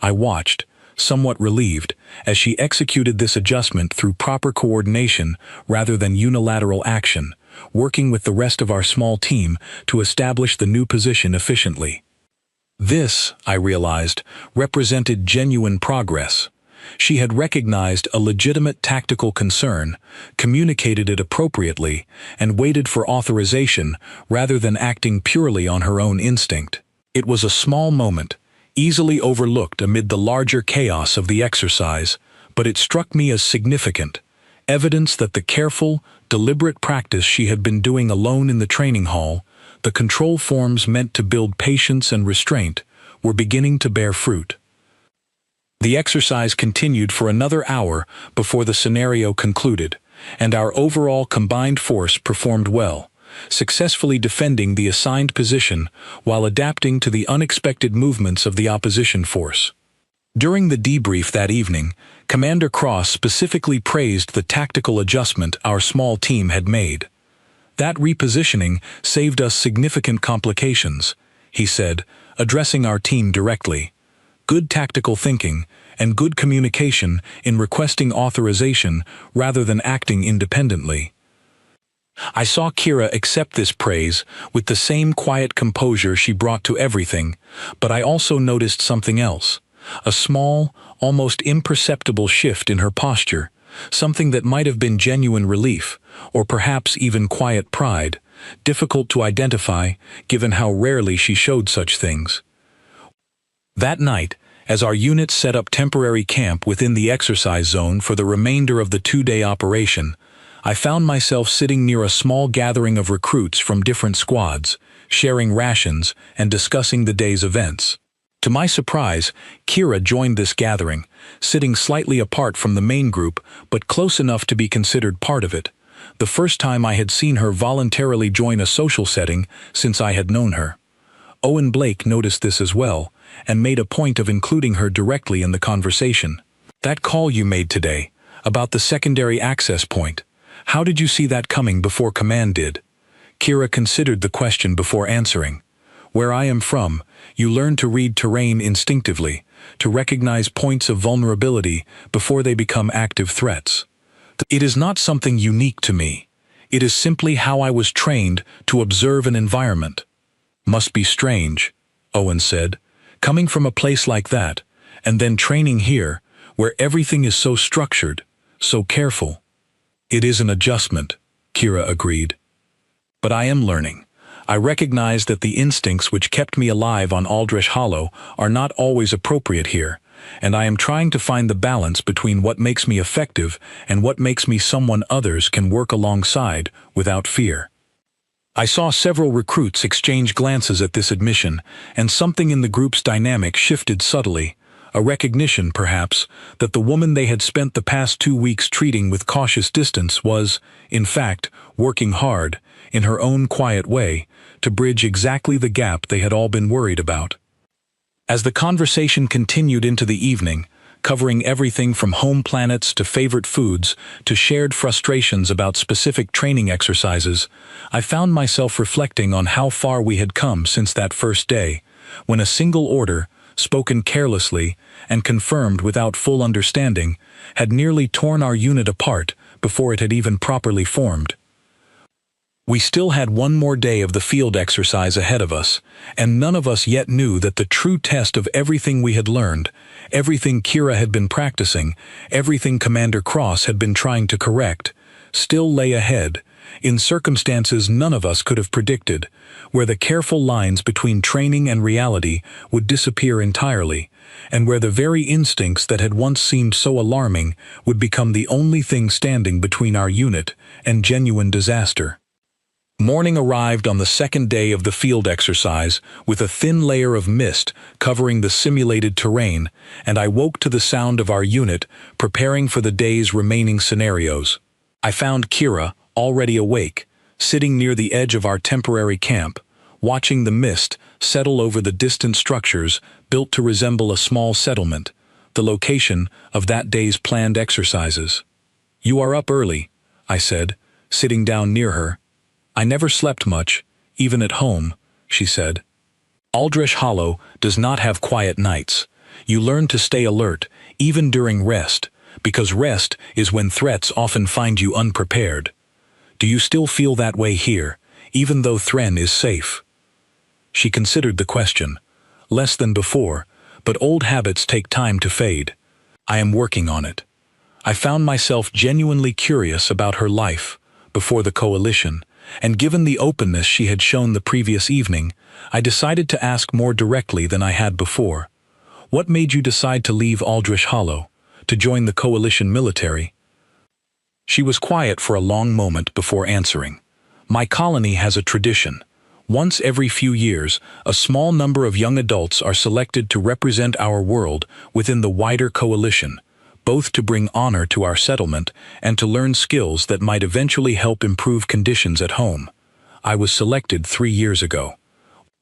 I watched, somewhat relieved, as she executed this adjustment through proper coordination rather than unilateral action, working with the rest of our small team to establish the new position efficiently. This, I realized, represented genuine progress. She had recognized a legitimate tactical concern, communicated it appropriately, and waited for authorization rather than acting purely on her own instinct. It was a small moment, easily overlooked amid the larger chaos of the exercise, but it struck me as significant, evidence that the careful, deliberate practice she had been doing alone in the training hall, the control forms meant to build patience and restraint, were beginning to bear fruit. The exercise continued for another hour before the scenario concluded, and our overall combined force performed well, successfully defending the assigned position while adapting to the unexpected movements of the opposition force. During the debrief that evening, Commander Cross specifically praised the tactical adjustment our small team had made. "That repositioning saved us significant complications," he said, addressing our team directly. "Good tactical thinking and good communication in requesting authorization rather than acting independently." I saw Kira accept this praise with the same quiet composure she brought to everything, but I also noticed something else, a small, almost imperceptible shift in her posture, something that might have been genuine relief, or perhaps even quiet pride, difficult to identify given how rarely she showed such things. That night, as our unit set up temporary camp within the exercise zone for the remainder of the two-day operation, I found myself sitting near a small gathering of recruits from different squads, sharing rations and discussing the day's events. To my surprise, Kira joined this gathering, sitting slightly apart from the main group but close enough to be considered part of it, the first time I had seen her voluntarily join a social setting since I had known her. Owen Blake noticed this as well, and made a point of including her directly in the conversation. "That call you made today, about the secondary access point, how did you see that coming before command did?" Kira considered the question before answering. "Where I am from, you learn to read terrain instinctively, to recognize points of vulnerability before they become active threats. It is not something unique to me. It is simply how I was trained to observe an environment." "Must be strange," Owen said, "coming from a place like that, and then training here, where everything is so structured, so careful." "It is an adjustment," Kira agreed. "But I am learning. I recognize that the instincts which kept me alive on Aldrich Hollow are not always appropriate here, and I am trying to find the balance between what makes me effective and what makes me someone others can work alongside without fear." I saw several recruits exchange glances at this admission, and something in the group's dynamic shifted subtly, a recognition, perhaps, that the woman they had spent the past 2 weeks treating with cautious distance was, in fact, working hard, in her own quiet way, to bridge exactly the gap they had all been worried about. As the conversation continued into the evening, covering everything from home planets to favorite foods to shared frustrations about specific training exercises, I found myself reflecting on how far we had come since that first day, when a single order, spoken carelessly and confirmed without full understanding, had nearly torn our unit apart before it had even properly formed. We still had one more day of the field exercise ahead of us, and none of us yet knew that the true test of everything we had learned, everything Kira had been practicing, everything Commander Cross had been trying to correct, still lay ahead, in circumstances none of us could have predicted, where the careful lines between training and reality would disappear entirely, and where the very instincts that had once seemed so alarming would become the only thing standing between our unit and genuine disaster. Morning arrived on the second day of the field exercise with a thin layer of mist covering the simulated terrain, and I woke to the sound of our unit preparing for the day's remaining scenarios. I found Kira, already awake, sitting near the edge of our temporary camp, watching the mist settle over the distant structures built to resemble a small settlement, the location of that day's planned exercises. "You are up early," I said, sitting down near her. "I never slept much, even at home," she said. "Aldrich Hollow does not have quiet nights. You learn to stay alert, even during rest, because rest is when threats often find you unprepared. Do you still feel that way here, even though Thren is safe?" She considered the question. "Less than before, but old habits take time to fade. I am working on it." I found myself genuinely curious about her life before the Coalition, and given the openness she had shown the previous evening, I decided to ask more directly than I had before. "What made you decide to leave Aldrich Hollow, to join the Coalition military?" She was quiet for a long moment before answering. "My colony has a tradition. Once every few years, a small number of young adults are selected to represent our world within the wider Coalition, both to bring honor to our settlement and to learn skills that might eventually help improve conditions at home. I was selected 3 years ago.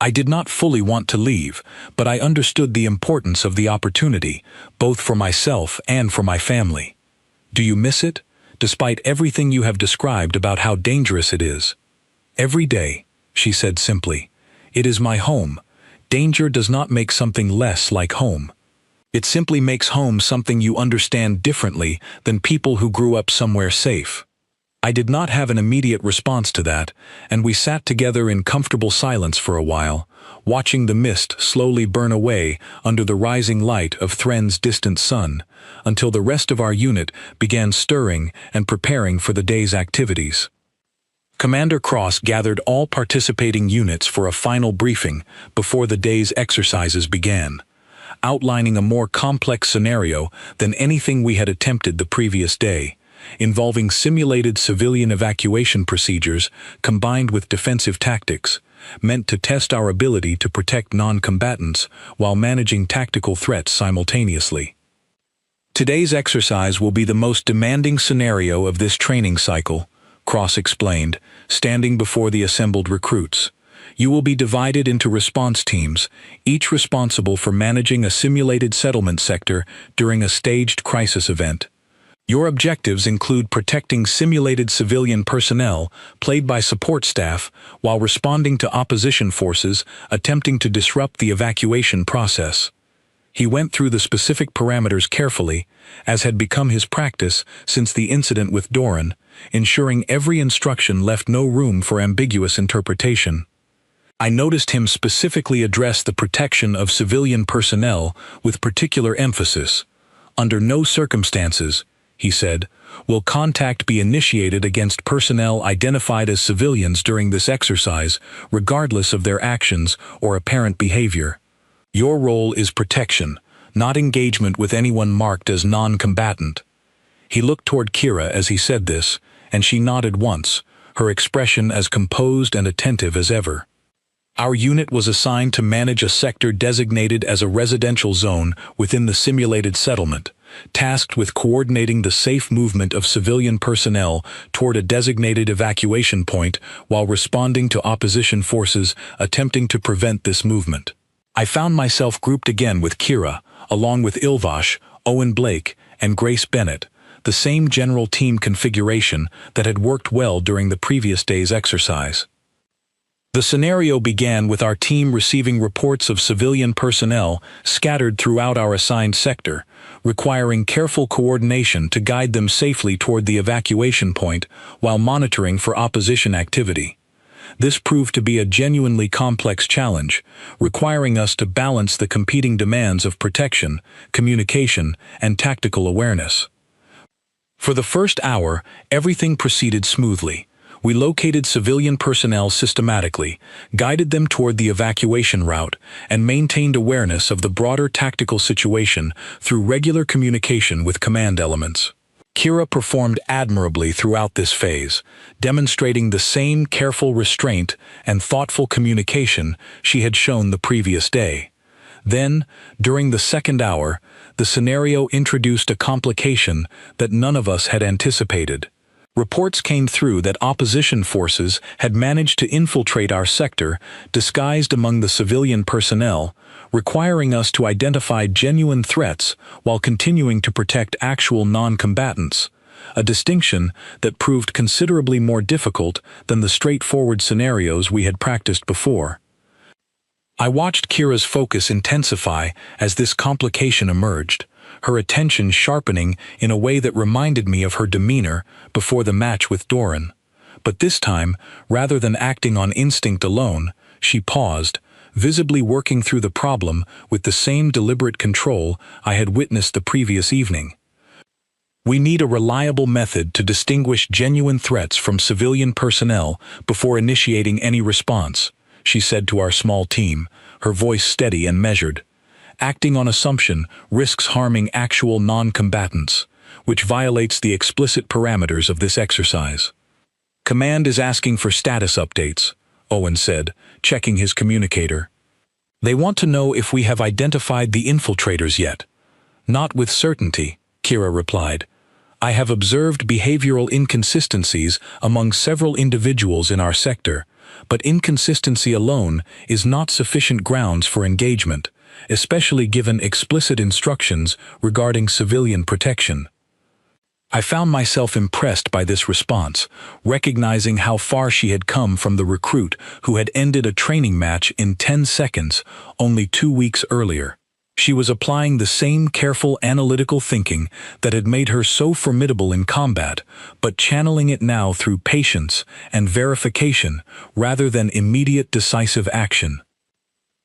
I did not fully want to leave, but I understood the importance of the opportunity, both for myself and for my family." "Do you miss it, despite everything you have described about how dangerous it is?" "Every day," she said simply. "It is my home. Danger does not make something less like home. It simply makes home something you understand differently than people who grew up somewhere safe." I did not have an immediate response to that, and we sat together in comfortable silence for a while, watching the mist slowly burn away under the rising light of Thren's distant sun, until the rest of our unit began stirring and preparing for the day's activities. Commander Cross gathered all participating units for a final briefing before the day's exercises began, outlining a more complex scenario than anything we had attempted the previous day, involving simulated civilian evacuation procedures combined with defensive tactics, meant to test our ability to protect non-combatants while managing tactical threats simultaneously. "Today's exercise will be the most demanding scenario of this training cycle," Cross explained, standing before the assembled recruits. "You will be divided into response teams, each responsible for managing a simulated settlement sector during a staged crisis event. Your objectives include protecting simulated civilian personnel, played by support staff, while responding to opposition forces attempting to disrupt the evacuation process." He went through the specific parameters carefully, as had become his practice since the incident with Doran, ensuring every instruction left no room for ambiguous interpretation. I noticed him specifically address the protection of civilian personnel with particular emphasis. "Under no circumstances," he said, "will contact be initiated against personnel identified as civilians during this exercise, regardless of their actions or apparent behavior. Your role is protection, not engagement with anyone marked as non-combatant." He looked toward Kira as he said this, and she nodded once, her expression as composed and attentive as ever. Our unit was assigned to manage a sector designated as a residential zone within the simulated settlement, tasked with coordinating the safe movement of civilian personnel toward a designated evacuation point while responding to opposition forces attempting to prevent this movement. I found myself grouped again with Kira, along with Ilvash, Owen Blake, and Grace Bennett, the same general team configuration that had worked well during the previous day's exercise. The scenario began with our team receiving reports of civilian personnel scattered throughout our assigned sector, requiring careful coordination to guide them safely toward the evacuation point while monitoring for opposition activity. This proved to be a genuinely complex challenge, requiring us to balance the competing demands of protection, communication, and tactical awareness. For the first hour, everything proceeded smoothly. We located civilian personnel systematically, guided them toward the evacuation route, and maintained awareness of the broader tactical situation through regular communication with command elements. Kira performed admirably throughout this phase, demonstrating the same careful restraint and thoughtful communication she had shown the previous day. Then, during the second hour, the scenario introduced a complication that none of us had anticipated. Reports came through that opposition forces had managed to infiltrate our sector, disguised among the civilian personnel, requiring us to identify genuine threats while continuing to protect actual non-combatants, a distinction that proved considerably more difficult than the straightforward scenarios we had practiced before. I watched Kira's focus intensify as this complication emerged, her attention sharpening in a way that reminded me of her demeanor before the match with Doran. But this time, rather than acting on instinct alone, she paused, visibly working through the problem with the same deliberate control I had witnessed the previous evening. "We need a reliable method to distinguish genuine threats from civilian personnel before initiating any response," she said to our small team, her voice steady and measured. "Acting on assumption risks harming actual non-combatants, which violates the explicit parameters of this exercise." "Command is asking for status updates," Owen said, checking his communicator. "They want to know if we have identified the infiltrators yet." "Not with certainty," Kira replied. "I have observed behavioral inconsistencies among several individuals in our sector, but inconsistency alone is not sufficient grounds for engagement, especially given explicit instructions regarding civilian protection." I found myself impressed by this response, recognizing how far she had come from the recruit who had ended a training match in 10 seconds only 2 weeks earlier. She was applying the same careful analytical thinking that had made her so formidable in combat, but channeling it now through patience and verification rather than immediate decisive action.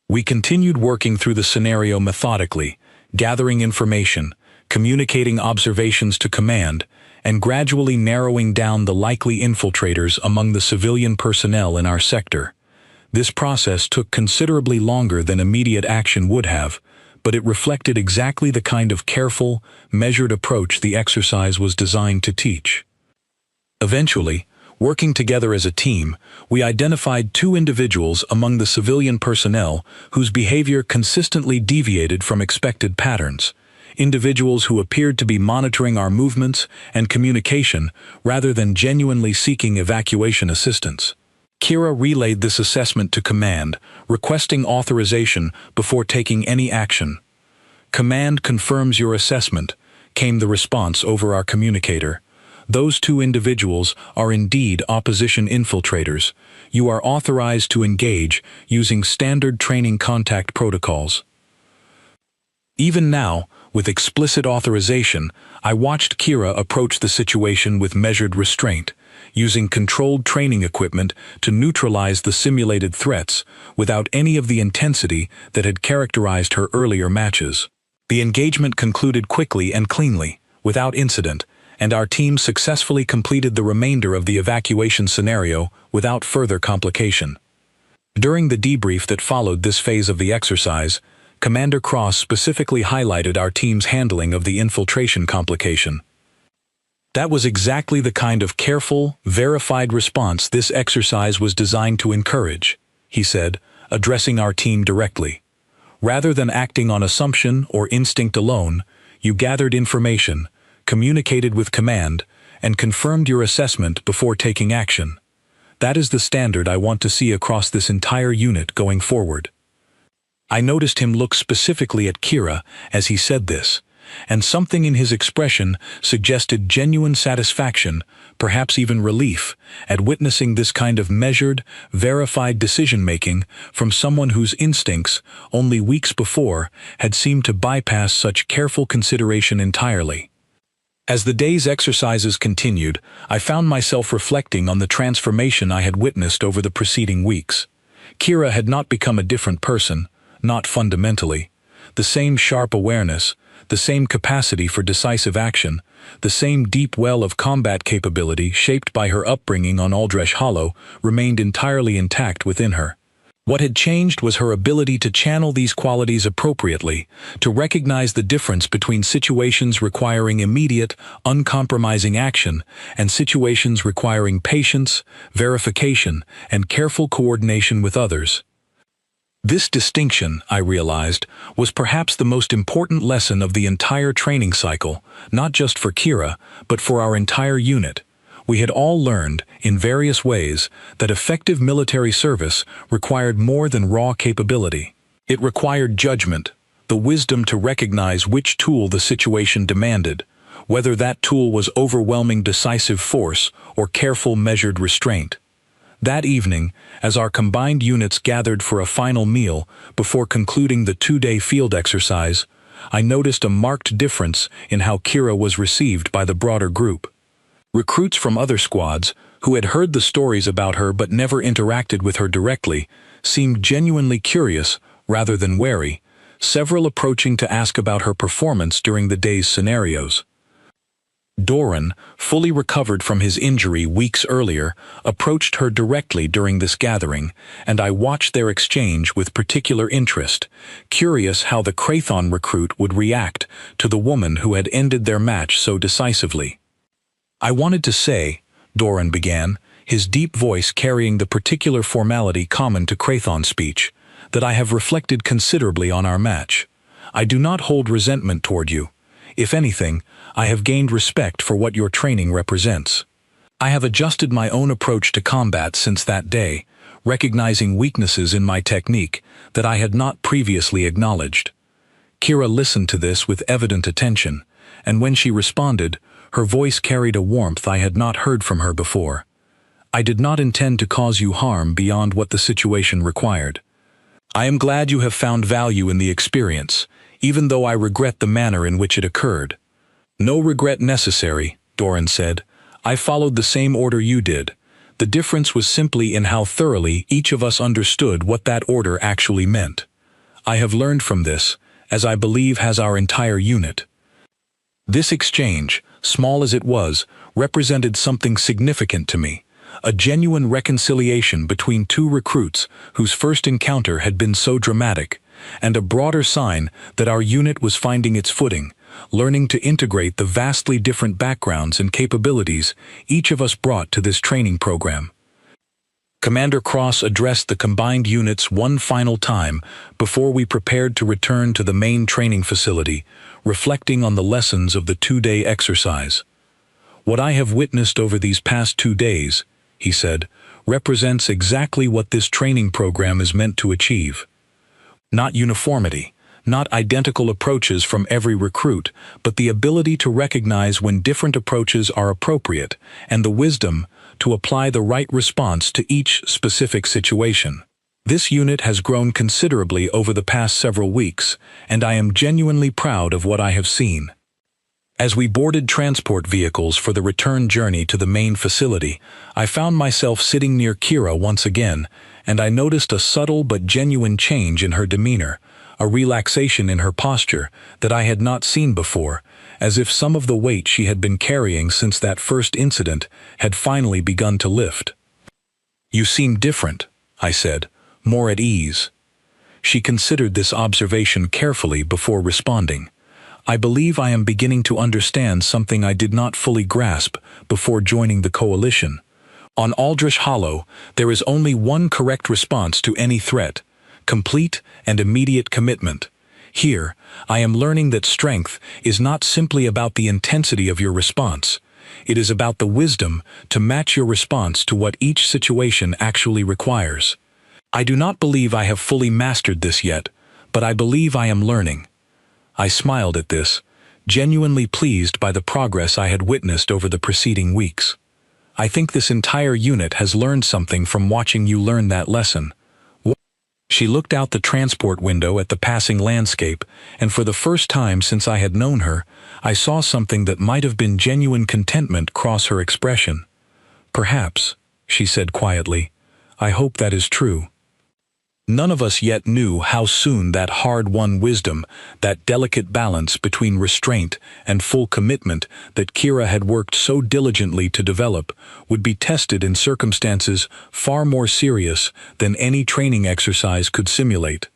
We continued working through the scenario methodically, gathering information, communicating observations to command, and gradually narrowing down the likely infiltrators among the civilian personnel in our sector. This process took considerably longer than immediate action would have, but it reflected exactly the kind of careful, measured approach the exercise was designed to teach. Eventually, working together as a team, we identified 2 individuals among the civilian personnel whose behavior consistently deviated from expected patterns, individuals who appeared to be monitoring our movements and communication rather than genuinely seeking evacuation assistance. Kira relayed this assessment to command, requesting authorization before taking any action. "Command confirms your assessment," came the response over our communicator. "Those 2 individuals are indeed opposition infiltrators. You are authorized to engage using standard training contact protocols." Even now, with explicit authorization, I watched Kira approach the situation with measured restraint, using controlled training equipment to neutralize the simulated threats without any of the intensity that had characterized her earlier matches. The engagement concluded quickly and cleanly, without incident, and our team successfully completed the remainder of the evacuation scenario without further complication. During the debrief that followed this phase of the exercise, Commander Cross specifically highlighted our team's handling of the infiltration complication. "That was exactly the kind of careful, verified response this exercise was designed to encourage," he said, addressing our team directly. "Rather than acting on assumption or instinct alone, you gathered information, communicated with command, and confirmed your assessment before taking action. That is the standard I want to see across this entire unit going forward." I noticed him look specifically at Kira as he said this, and something in his expression suggested genuine satisfaction, perhaps even relief, at witnessing this kind of measured, verified decision-making from someone whose instincts, only weeks before, had seemed to bypass such careful consideration entirely. As the day's exercises continued, I found myself reflecting on the transformation I had witnessed over the preceding weeks. Kira had not become a different person, not fundamentally. The same sharp awareness, the same capacity for decisive action, the same deep well of combat capability shaped by her upbringing on Aldresh Hollow remained entirely intact within her. What had changed was her ability to channel these qualities appropriately, to recognize the difference between situations requiring immediate, uncompromising action and situations requiring patience, verification, and careful coordination with others. This distinction, I realized, was perhaps the most important lesson of the entire training cycle, not just for Kira, but for our entire unit. We had all learned, in various ways, that effective military service required more than raw capability. It required judgment, the wisdom to recognize which tool the situation demanded, whether that tool was overwhelming decisive force or careful measured restraint. That evening, as our combined units gathered for a final meal before concluding the 2-day field exercise, I noticed a marked difference in how Kira was received by the broader group. Recruits from other squads, who had heard the stories about her but never interacted with her directly, seemed genuinely curious rather than wary, several approaching to ask about her performance during the day's scenarios. Doran, fully recovered from his injury weeks earlier, approached her directly during this gathering, and I watched their exchange with particular interest, curious how the Krathon recruit would react to the woman who had ended their match so decisively. "I wanted to say," Doran began, his deep voice carrying the particular formality common to Krathon speech, "that I have reflected considerably on our match. I do not hold resentment toward you. If anything, I have gained respect for what your training represents. I have adjusted my own approach to combat since that day, recognizing weaknesses in my technique that I had not previously acknowledged." Kira listened to this with evident attention, and when she responded, her voice carried a warmth I had not heard from her before. "I did not intend to cause you harm beyond what the situation required. I am glad you have found value in the experience, even though I regret the manner in which it occurred." "No regret necessary," Doran said. "I followed the same order you did. The difference was simply in how thoroughly each of us understood what that order actually meant. I have learned from this, as I believe has our entire unit." This exchange, small as it was, represented something significant to me, a genuine reconciliation between two recruits whose first encounter had been so dramatic, and a broader sign that our unit was finding its footing, learning to integrate the vastly different backgrounds and capabilities each of us brought to this training program. Commander Cross addressed the combined units one final time before we prepared to return to the main training facility, reflecting on the lessons of the 2-day exercise. "What I have witnessed over these past 2 days," he said, "represents exactly what this training program is meant to achieve. Not uniformity, not identical approaches from every recruit, but the ability to recognize when different approaches are appropriate, and the wisdom to apply the right response to each specific situation. This unit has grown considerably over the past several weeks, and I am genuinely proud of what I have seen." As we boarded transport vehicles for the return journey to the main facility, I found myself sitting near Kira once again, and I noticed a subtle but genuine change in her demeanor, a relaxation in her posture that I had not seen before, as if some of the weight she had been carrying since that first incident had finally begun to lift. "You seem different," I said, more at ease. She considered this observation carefully before responding. "I believe I am beginning to understand something I did not fully grasp before joining the coalition. On Aldresh Hollow, there is only one correct response to any threat: complete and immediate commitment. Here, I am learning that strength is not simply about the intensity of your response. It is about the wisdom to match your response to what each situation actually requires. I do not believe I have fully mastered this yet, but I believe I am learning." I smiled at this, genuinely pleased by the progress I had witnessed over the preceding weeks. I think this entire unit has learned something from watching you learn that lesson. She looked out the transport window at the passing landscape, and for the first time since I had known her, I saw something that might have been genuine contentment cross her expression. "Perhaps," she said quietly, "I hope that is true." None of us yet knew how soon that hard-won wisdom, that delicate balance between restraint and full commitment that Kira had worked so diligently to develop, would be tested in circumstances far more serious than any training exercise could simulate.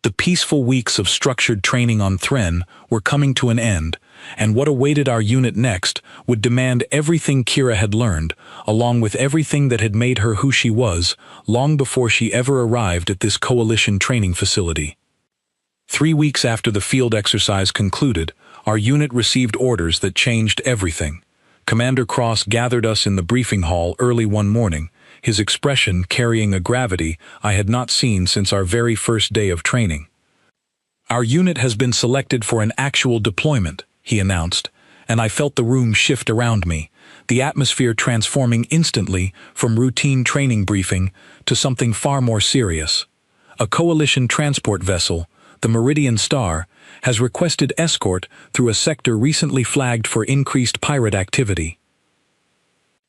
The peaceful weeks of structured training on Thren were coming to an end, and what awaited our unit next would demand everything Kira had learned, along with everything that had made her who she was, long before she ever arrived at this coalition training facility. 3 weeks after the field exercise concluded, our unit received orders that changed everything. Commander Cross gathered us in the briefing hall early one morning, his expression carrying a gravity I had not seen since our very first day of training. "Our unit has been selected for an actual deployment," he announced, and I felt the room shift around me, the atmosphere transforming instantly from routine training briefing to something far more serious. A coalition transport vessel, the Meridian Star, has requested escort through a sector recently flagged for increased pirate activity.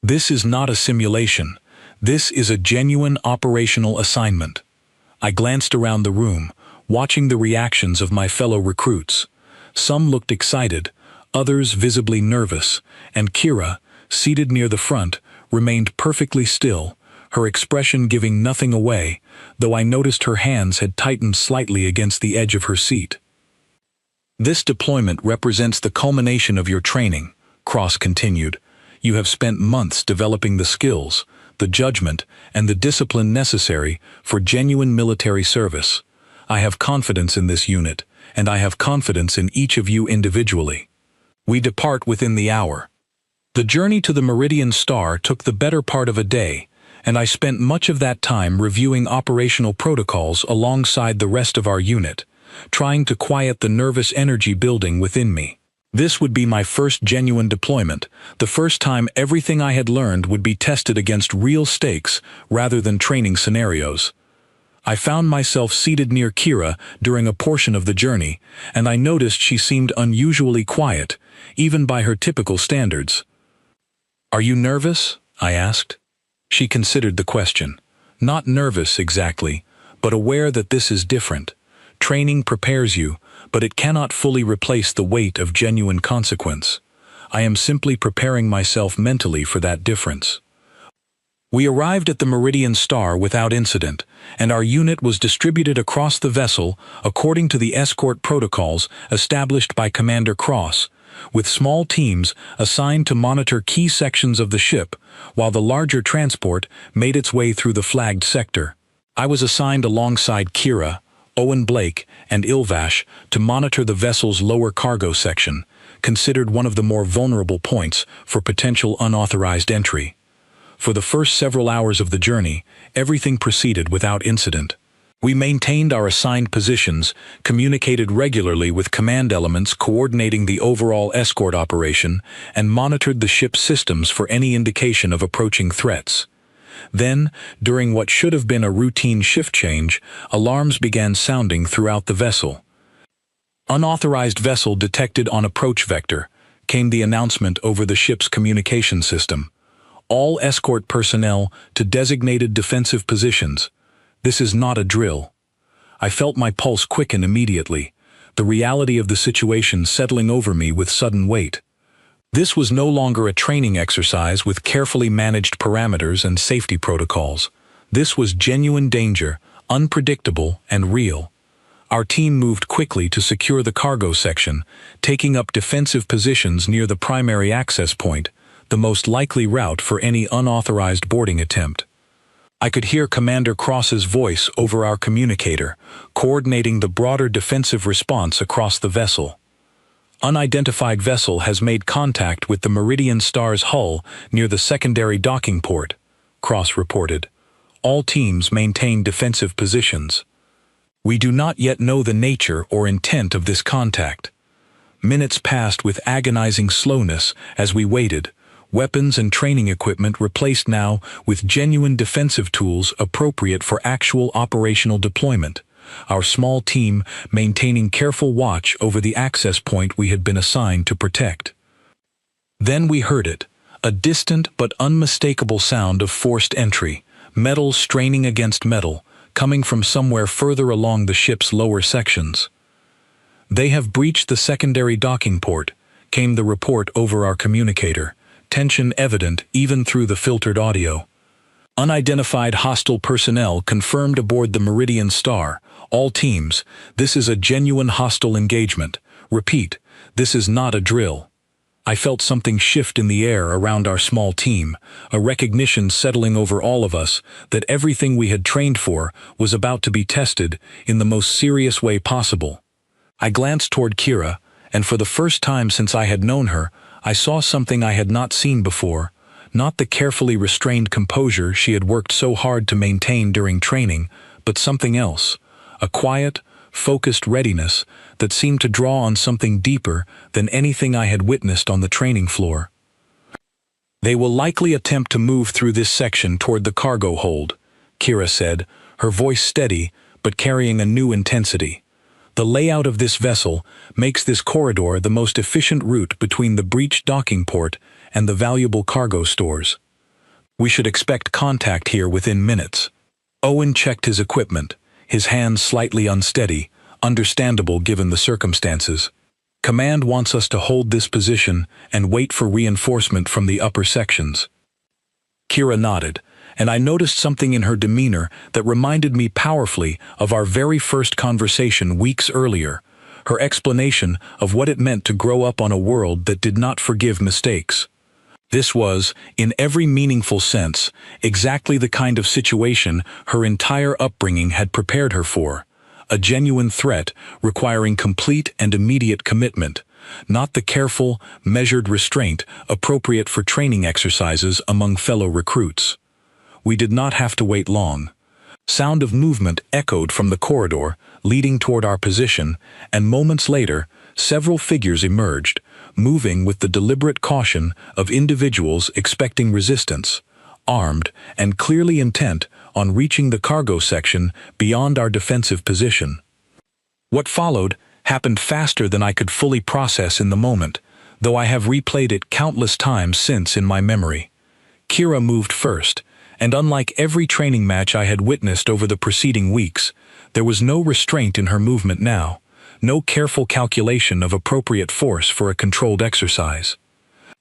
This is not a simulation. This is a genuine operational assignment. I glanced around the room, watching the reactions of my fellow recruits. Some looked excited, others visibly nervous, and Kira, seated near the front, remained perfectly still, her expression giving nothing away, though I noticed her hands had tightened slightly against the edge of her seat. "This deployment represents the culmination of your training," Cross continued. "You have spent months developing the skills, the judgment, and the discipline necessary for genuine military service. I have confidence in this unit, and I have confidence in each of you individually. We depart within the hour." The journey to the Meridian Star took the better part of a day, and I spent much of that time reviewing operational protocols alongside the rest of our unit, trying to quiet the nervous energy building within me. This would be my first genuine deployment, the first time everything I had learned would be tested against real stakes rather than training scenarios. I found myself seated near Kira during a portion of the journey, and I noticed she seemed unusually quiet, even by her typical standards. "Are you nervous?" I asked. She considered the question. "Not nervous exactly, but aware that this is different. Training prepares you, but it cannot fully replace the weight of genuine consequence. I am simply preparing myself mentally for that difference." We arrived at the Meridian Star without incident, and our unit was distributed across the vessel according to the escort protocols established by Commander Cross, with small teams assigned to monitor key sections of the ship, while the larger transport made its way through the flagged sector. I was assigned alongside Kira, Owen Blake, and Ilvash to monitor the vessel's lower cargo section, considered one of the more vulnerable points for potential unauthorized entry. For the first several hours of the journey, everything proceeded without incident. We maintained our assigned positions, communicated regularly with command elements coordinating the overall escort operation, and monitored the ship's systems for any indication of approaching threats. Then, during what should have been a routine shift change, alarms began sounding throughout the vessel. "Unauthorized vessel detected on approach vector," came the announcement over the ship's communication system. "All escort personnel to designated defensive positions. This is not a drill." I felt my pulse quicken immediately, the reality of the situation settling over me with sudden weight. This was no longer a training exercise with carefully managed parameters and safety protocols. This was genuine danger, unpredictable and real. Our team moved quickly to secure the cargo section, taking up defensive positions near the primary access point, the most likely route for any unauthorized boarding attempt. I could hear Commander Cross's voice over our communicator, coordinating the broader defensive response across the vessel. "Unidentified vessel has made contact with the Meridian Star's hull near the secondary docking port," Cross reported. "All teams maintain defensive positions. We do not yet know the nature or intent of this contact. Minutes passed with agonizing slowness as we waited, weapons and training equipment replaced now with genuine defensive tools appropriate for actual operational deployment, our small team maintaining careful watch over the access point we had been assigned to protect. Then we heard it, a distant but unmistakable sound of forced entry, metal straining against metal, coming from somewhere further along the ship's lower sections. "They have breached the secondary docking port," came the report over our communicator, tension evident even through the filtered audio. "Unidentified hostile personnel confirmed aboard the Meridian Star. All teams, this is a genuine hostile engagement. Repeat, this is not a drill." I felt something shift in the air around our small team, a recognition settling over all of us that everything we had trained for was about to be tested in the most serious way possible. I glanced toward Kira, and for the first time since I had known her, I saw something I had not seen before, not the carefully restrained composure she had worked so hard to maintain during training, but something else, a quiet, focused readiness that seemed to draw on something deeper than anything I had witnessed on the training floor. "They will likely attempt to move through this section toward the cargo hold," Kira said, her voice steady but carrying a new intensity. "The layout of this vessel makes this corridor the most efficient route between the breached docking port and the valuable cargo stores. We should expect contact here within minutes." Owen checked his equipment, his hands slightly unsteady, understandable given the circumstances. "Command wants us to hold this position and wait for reinforcement from the upper sections." Kira nodded, and I noticed something in her demeanor that reminded me powerfully of our very first conversation weeks earlier, her explanation of what it meant to grow up on a world that did not forgive mistakes. This was, in every meaningful sense, exactly the kind of situation her entire upbringing had prepared her for, a genuine threat requiring complete and immediate commitment, not the careful, measured restraint appropriate for training exercises among fellow recruits. We did not have to wait long. Sound of movement echoed from the corridor, leading toward our position, and moments later, several figures emerged, moving with the deliberate caution of individuals expecting resistance, armed and clearly intent on reaching the cargo section beyond our defensive position. What followed happened faster than I could fully process in the moment, though I have replayed it countless times since in my memory. Kira moved first, and unlike every training match I had witnessed over the preceding weeks, there was no restraint in her movement now, no careful calculation of appropriate force for a controlled exercise.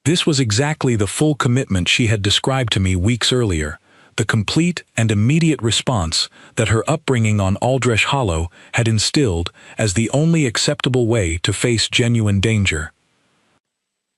This was exactly the full commitment she had described to me weeks earlier, the complete and immediate response that her upbringing on Aldresh Hollow had instilled as the only acceptable way to face genuine danger.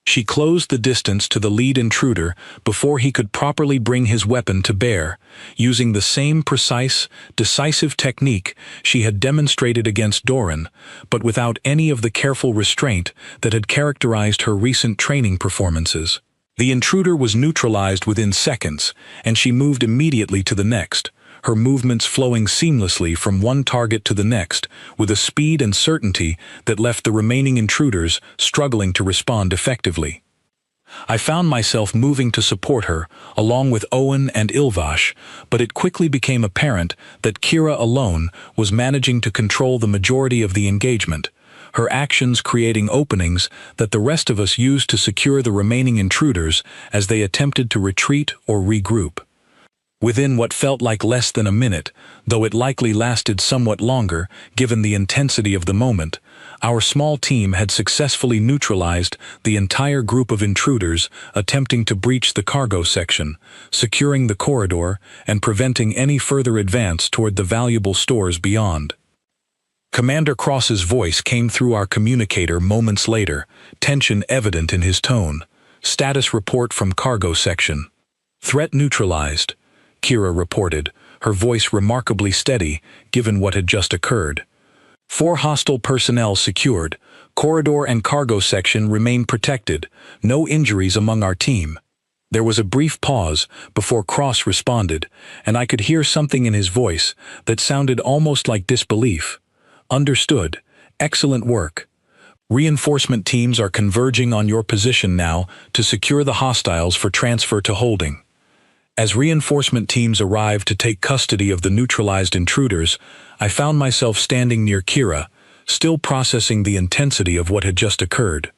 She closed the distance to the lead intruder before he could properly bring his weapon to bear, using the same precise, decisive technique she had demonstrated against Doran, but without any of the careful restraint that had characterized her recent training performances. The intruder was neutralized within seconds, and she moved immediately to the next, her movements flowing seamlessly from one target to the next, with a speed and certainty that left the remaining intruders struggling to respond effectively. I found myself moving to support her, along with Owen and Ilvash, but it quickly became apparent that Kira alone was managing to control the majority of the engagement, her actions creating openings that the rest of us used to secure the remaining intruders as they attempted to retreat or regroup. Within what felt like less than a minute, though it likely lasted somewhat longer given the intensity of the moment, our small team had successfully neutralized the entire group of intruders attempting to breach the cargo section, securing the corridor and preventing any further advance toward the valuable stores beyond. Commander Cross's voice came through our communicator moments later, tension evident in his tone. "Status report from cargo section. Threat neutralized," Kira reported, her voice remarkably steady given what had just occurred. "4 hostile personnel secured. Corridor and cargo section remain protected. No injuries among our team." There was a brief pause before Cross responded, and I could hear something in his voice that sounded almost like disbelief. "Understood. Excellent work." Reinforcement teams are converging on your position now to secure the hostiles for transfer to holding. As reinforcement teams arrived to take custody of the neutralized intruders, I found myself standing near Kira, still processing the intensity of what had just occurred.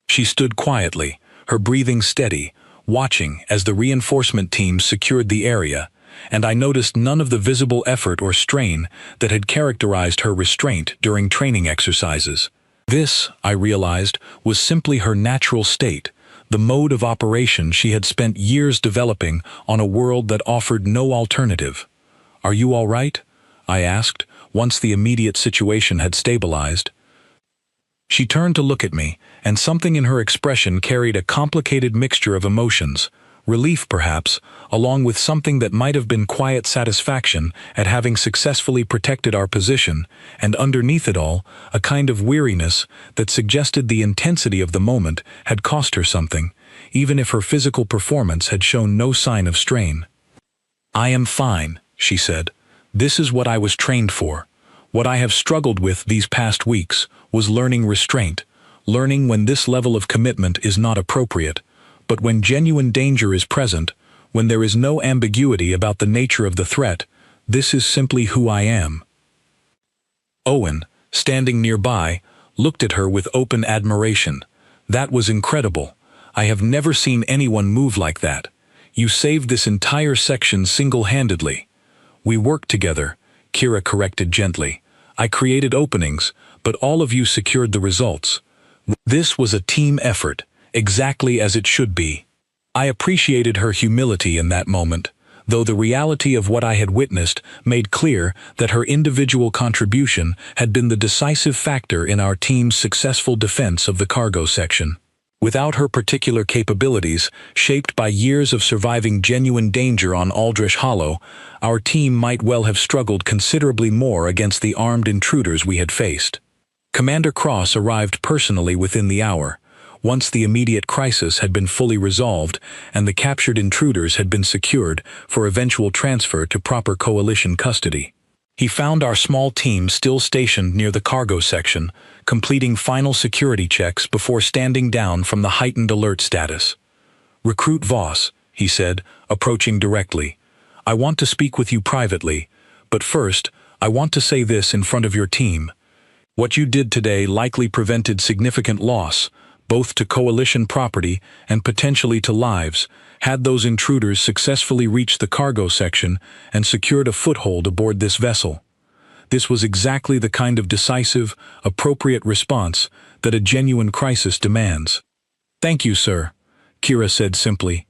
She stood quietly, her breathing steady, watching as the reinforcement teams secured the area, and I noticed none of the visible effort or strain that had characterized her restraint during training exercises. This, I realized, was simply her natural state, the mode of operation she had spent years developing on a world that offered no alternative. "Are you all right?" I asked, once the immediate situation had stabilized. She turned to look at me, and something in her expression carried a complicated mixture of emotions, relief perhaps, along with something that might have been quiet satisfaction at having successfully protected our position, and underneath it all, a kind of weariness that suggested the intensity of the moment had cost her something, even if her physical performance had shown no sign of strain. "I am fine," she said. "This is what I was trained for. What I have struggled with these past weeks was learning restraint, learning when this level of commitment is not appropriate, but when genuine danger is present, when there is no ambiguity about the nature of the threat, this is simply who I am." Owen, standing nearby, looked at her with open admiration. "That was incredible. I have never seen anyone move like that. You saved this entire section single-handedly." "We worked together," Kira corrected gently. "I created openings, but all of you secured the results. This was a team effort, exactly as it should be." I appreciated her humility in that moment, though the reality of what I had witnessed made clear that her individual contribution had been the decisive factor in our team's successful defense of the cargo section. Without her particular capabilities, shaped by years of surviving genuine danger on Aldrich Hollow, our team might well have struggled considerably more against the armed intruders we had faced. Commander Cross arrived personally within the hour, once the immediate crisis had been fully resolved and the captured intruders had been secured for eventual transfer to proper coalition custody. He found our small team still stationed near the cargo section, completing final security checks before standing down from the heightened alert status. "Recruit Voss," he said, approaching directly. "I want to speak with you privately, but first, I want to say this in front of your team. What you did today likely prevented significant loss, both to coalition property and potentially to lives, had those intruders successfully reached the cargo section and secured a foothold aboard this vessel. This was exactly the kind of decisive, appropriate response that a genuine crisis demands." "Thank you, sir," Kira said simply.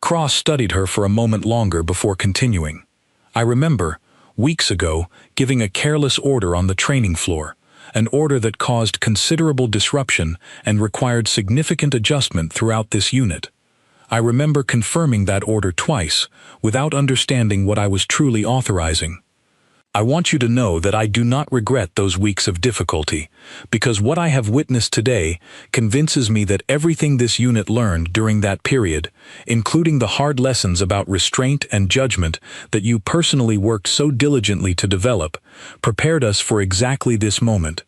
Cross studied her for a moment longer before continuing. "I remember, weeks ago, giving a careless order on the training floor, an order that caused considerable disruption and required significant adjustment throughout this unit. I remember confirming that order twice, without understanding what I was truly authorizing. I want you to know that I do not regret those weeks of difficulty, because what I have witnessed today convinces me that everything this unit learned during that period, including the hard lessons about restraint and judgment that you personally worked so diligently to develop, prepared us for exactly this moment."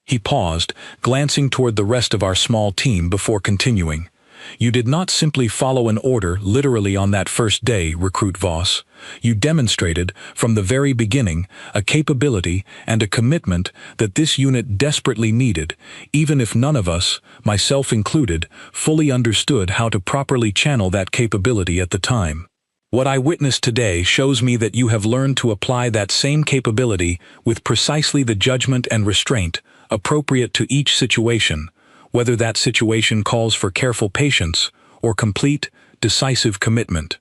He paused, glancing toward the rest of our small team before continuing. "You did not simply follow an order literally on that first day, Recruit Voss. You demonstrated, from the very beginning, a capability and a commitment that this unit desperately needed, even if none of us, myself included, fully understood how to properly channel that capability at the time. What I witnessed today shows me that you have learned to apply that same capability with precisely the judgment and restraint appropriate to each situation, whether that situation calls for careful patience or complete, decisive commitment."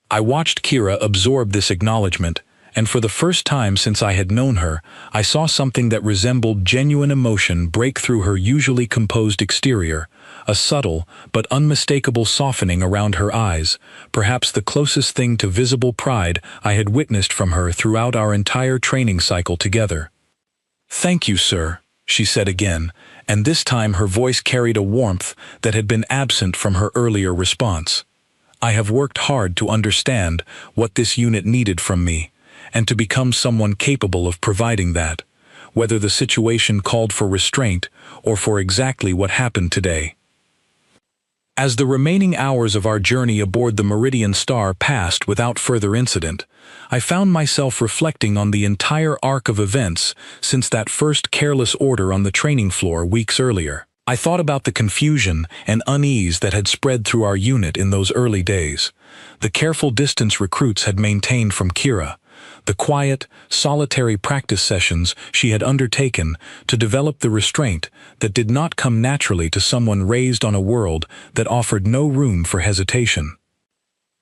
I watched Kira absorb this acknowledgement, and for the first time since I had known her, I saw something that resembled genuine emotion break through her usually composed exterior, a subtle but unmistakable softening around her eyes, perhaps the closest thing to visible pride I had witnessed from her throughout our entire training cycle together. "Thank you, sir," she said again, and this time her voice carried a warmth that had been absent from her earlier response. "I have worked hard to understand what this unit needed from me, and to become someone capable of providing that. whether the situation called for restraint or for exactly what happened today. As the remaining hours of our journey aboard the Meridian Star passed without further incident, I found myself reflecting on the entire arc of events since that first careless order on the training floor weeks earlier. I thought about the confusion and unease that had spread through our unit in those early days, the careful distance recruits had maintained from Kira, the quiet, solitary practice sessions she had undertaken to develop the restraint that did not come naturally to someone raised on a world that offered no room for hesitation.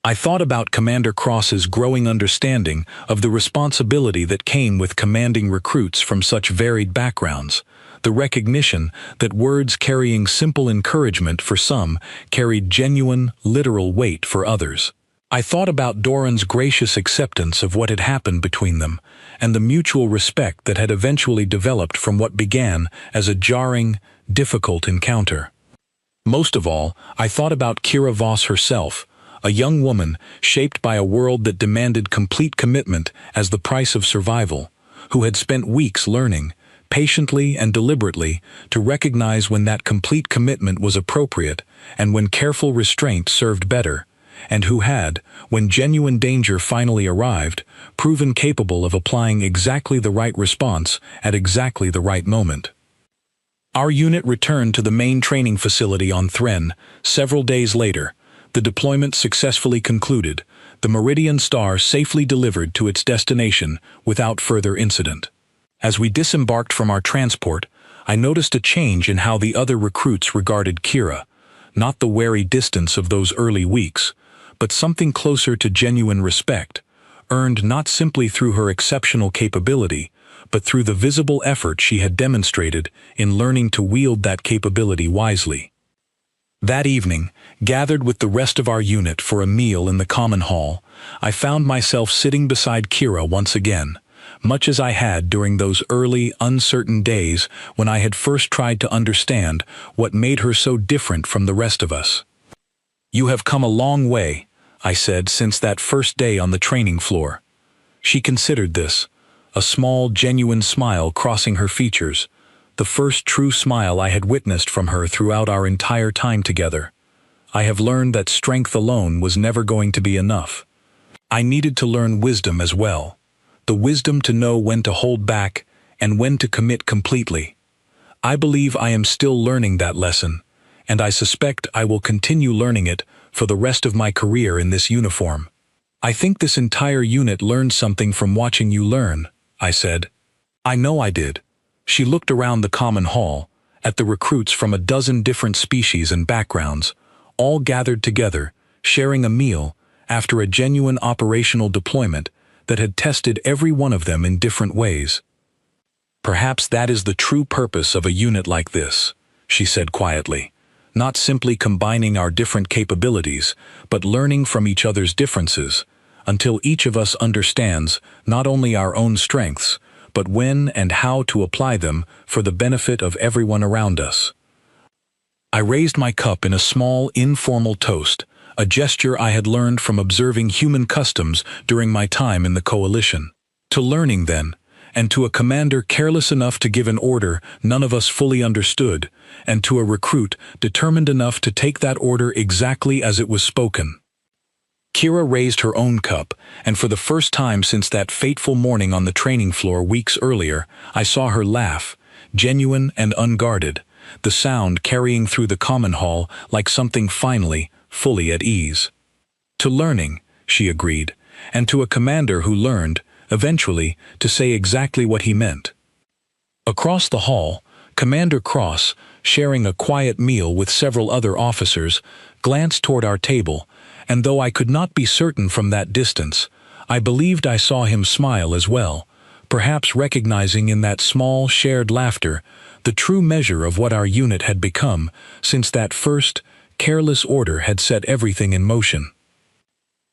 I thought about Commander Cross's growing understanding of the responsibility that came with commanding recruits from such varied backgrounds, the recognition that words carrying simple encouragement for some carried genuine, literal weight for others. I thought about Doran's gracious acceptance of what had happened between them, and the mutual respect that had eventually developed from what began as a jarring, difficult encounter. Most of all, I thought about Kira Voss herself, a young woman shaped by a world that demanded complete commitment as the price of survival, who had spent weeks learning, patiently and deliberately, to recognize when that complete commitment was appropriate and when careful restraint served better, and who had, when genuine danger finally arrived, proven capable of applying exactly the right response at exactly the right moment. Our unit returned to the main training facility on Thren several days later. The deployment successfully concluded, the Meridian Star safely delivered to its destination without further incident. As we disembarked from our transport, I noticed a change in how the other recruits regarded Kira, not the wary distance of those early weeks, but something closer to genuine respect, earned not simply through her exceptional capability, but through the visible effort she had demonstrated in learning to wield that capability wisely. That evening, gathered with the rest of our unit for a meal in the common hall, I found myself sitting beside Kira once again, much as I had during those early, uncertain days when I had first tried to understand what made her so different from the rest of us. "You have come a long way," I said, "since that first day on the training floor." She considered this, a small, genuine smile crossing her features, the first true smile I had witnessed from her throughout our entire time together. "I have learned that strength alone was never going to be enough. I needed to learn wisdom as well, the wisdom to know when to hold back and when to commit completely. I believe I am still learning that lesson, and I suspect I will continue learning it for the rest of my career in this uniform." "I think this entire unit learned something from watching you learn," I said. "I know I did." She looked around the common hall, at the recruits from a dozen different species and backgrounds, all gathered together, sharing a meal after a genuine operational deployment that had tested every one of them in different ways. "Perhaps that is the true purpose of a unit like this," she said quietly. "Not simply combining our different capabilities, but learning from each other's differences, until each of us understands not only our own strengths, but when and how to apply them for the benefit of everyone around us." I raised my cup in a small, informal toast, a gesture I had learned from observing human customs during my time in the Coalition. To learning, then, and to a commander careless enough to give an order none of us fully understood, and to a recruit determined enough to take that order exactly as it was spoken. Kira raised her own cup, and for the first time since that fateful morning on the training floor weeks earlier, I saw her laugh, genuine and unguarded, the sound carrying through the common hall like something finally, fully at ease. "To learning," she agreed, "and to a commander who learned, eventually, to say exactly what he meant." Across the hall, Commander Cross, sharing a quiet meal with several other officers, glanced toward our table, and though I could not be certain from that distance, I believed I saw him smile as well, perhaps recognizing in that small, shared laughter the true measure of what our unit had become since that first, careless order had set everything in motion.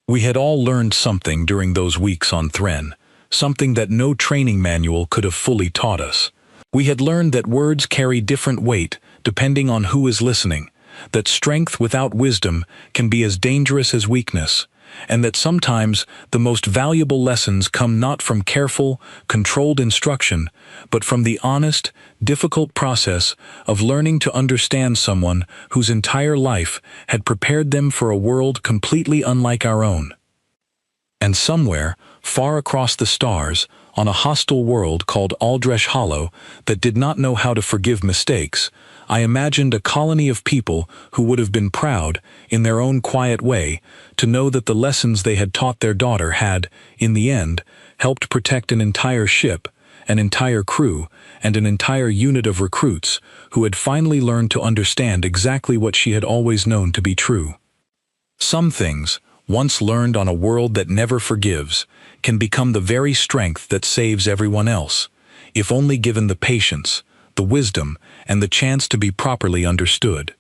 We had all learned something during those weeks on Thren, something that no training manual could have fully taught us. We had learned that words carry different weight depending on who is listening, that strength without wisdom can be as dangerous as weakness, and that sometimes the most valuable lessons come not from careful, controlled instruction, but from the honest, difficult process of learning to understand someone whose entire life had prepared them for a world completely unlike our own. And somewhere, far across the stars, on a hostile world called Aldresh Hollow that did not know how to forgive mistakes, I imagined a colony of people who would have been proud, in their own quiet way, to know that the lessons they had taught their daughter had, in the end, helped protect an entire ship, an entire crew, and an entire unit of recruits who had finally learned to understand exactly what she had always known to be true. Some things, once learned on a world that never forgives, can become the very strength that saves everyone else, if only given the patience, the wisdom, and the chance to be properly understood.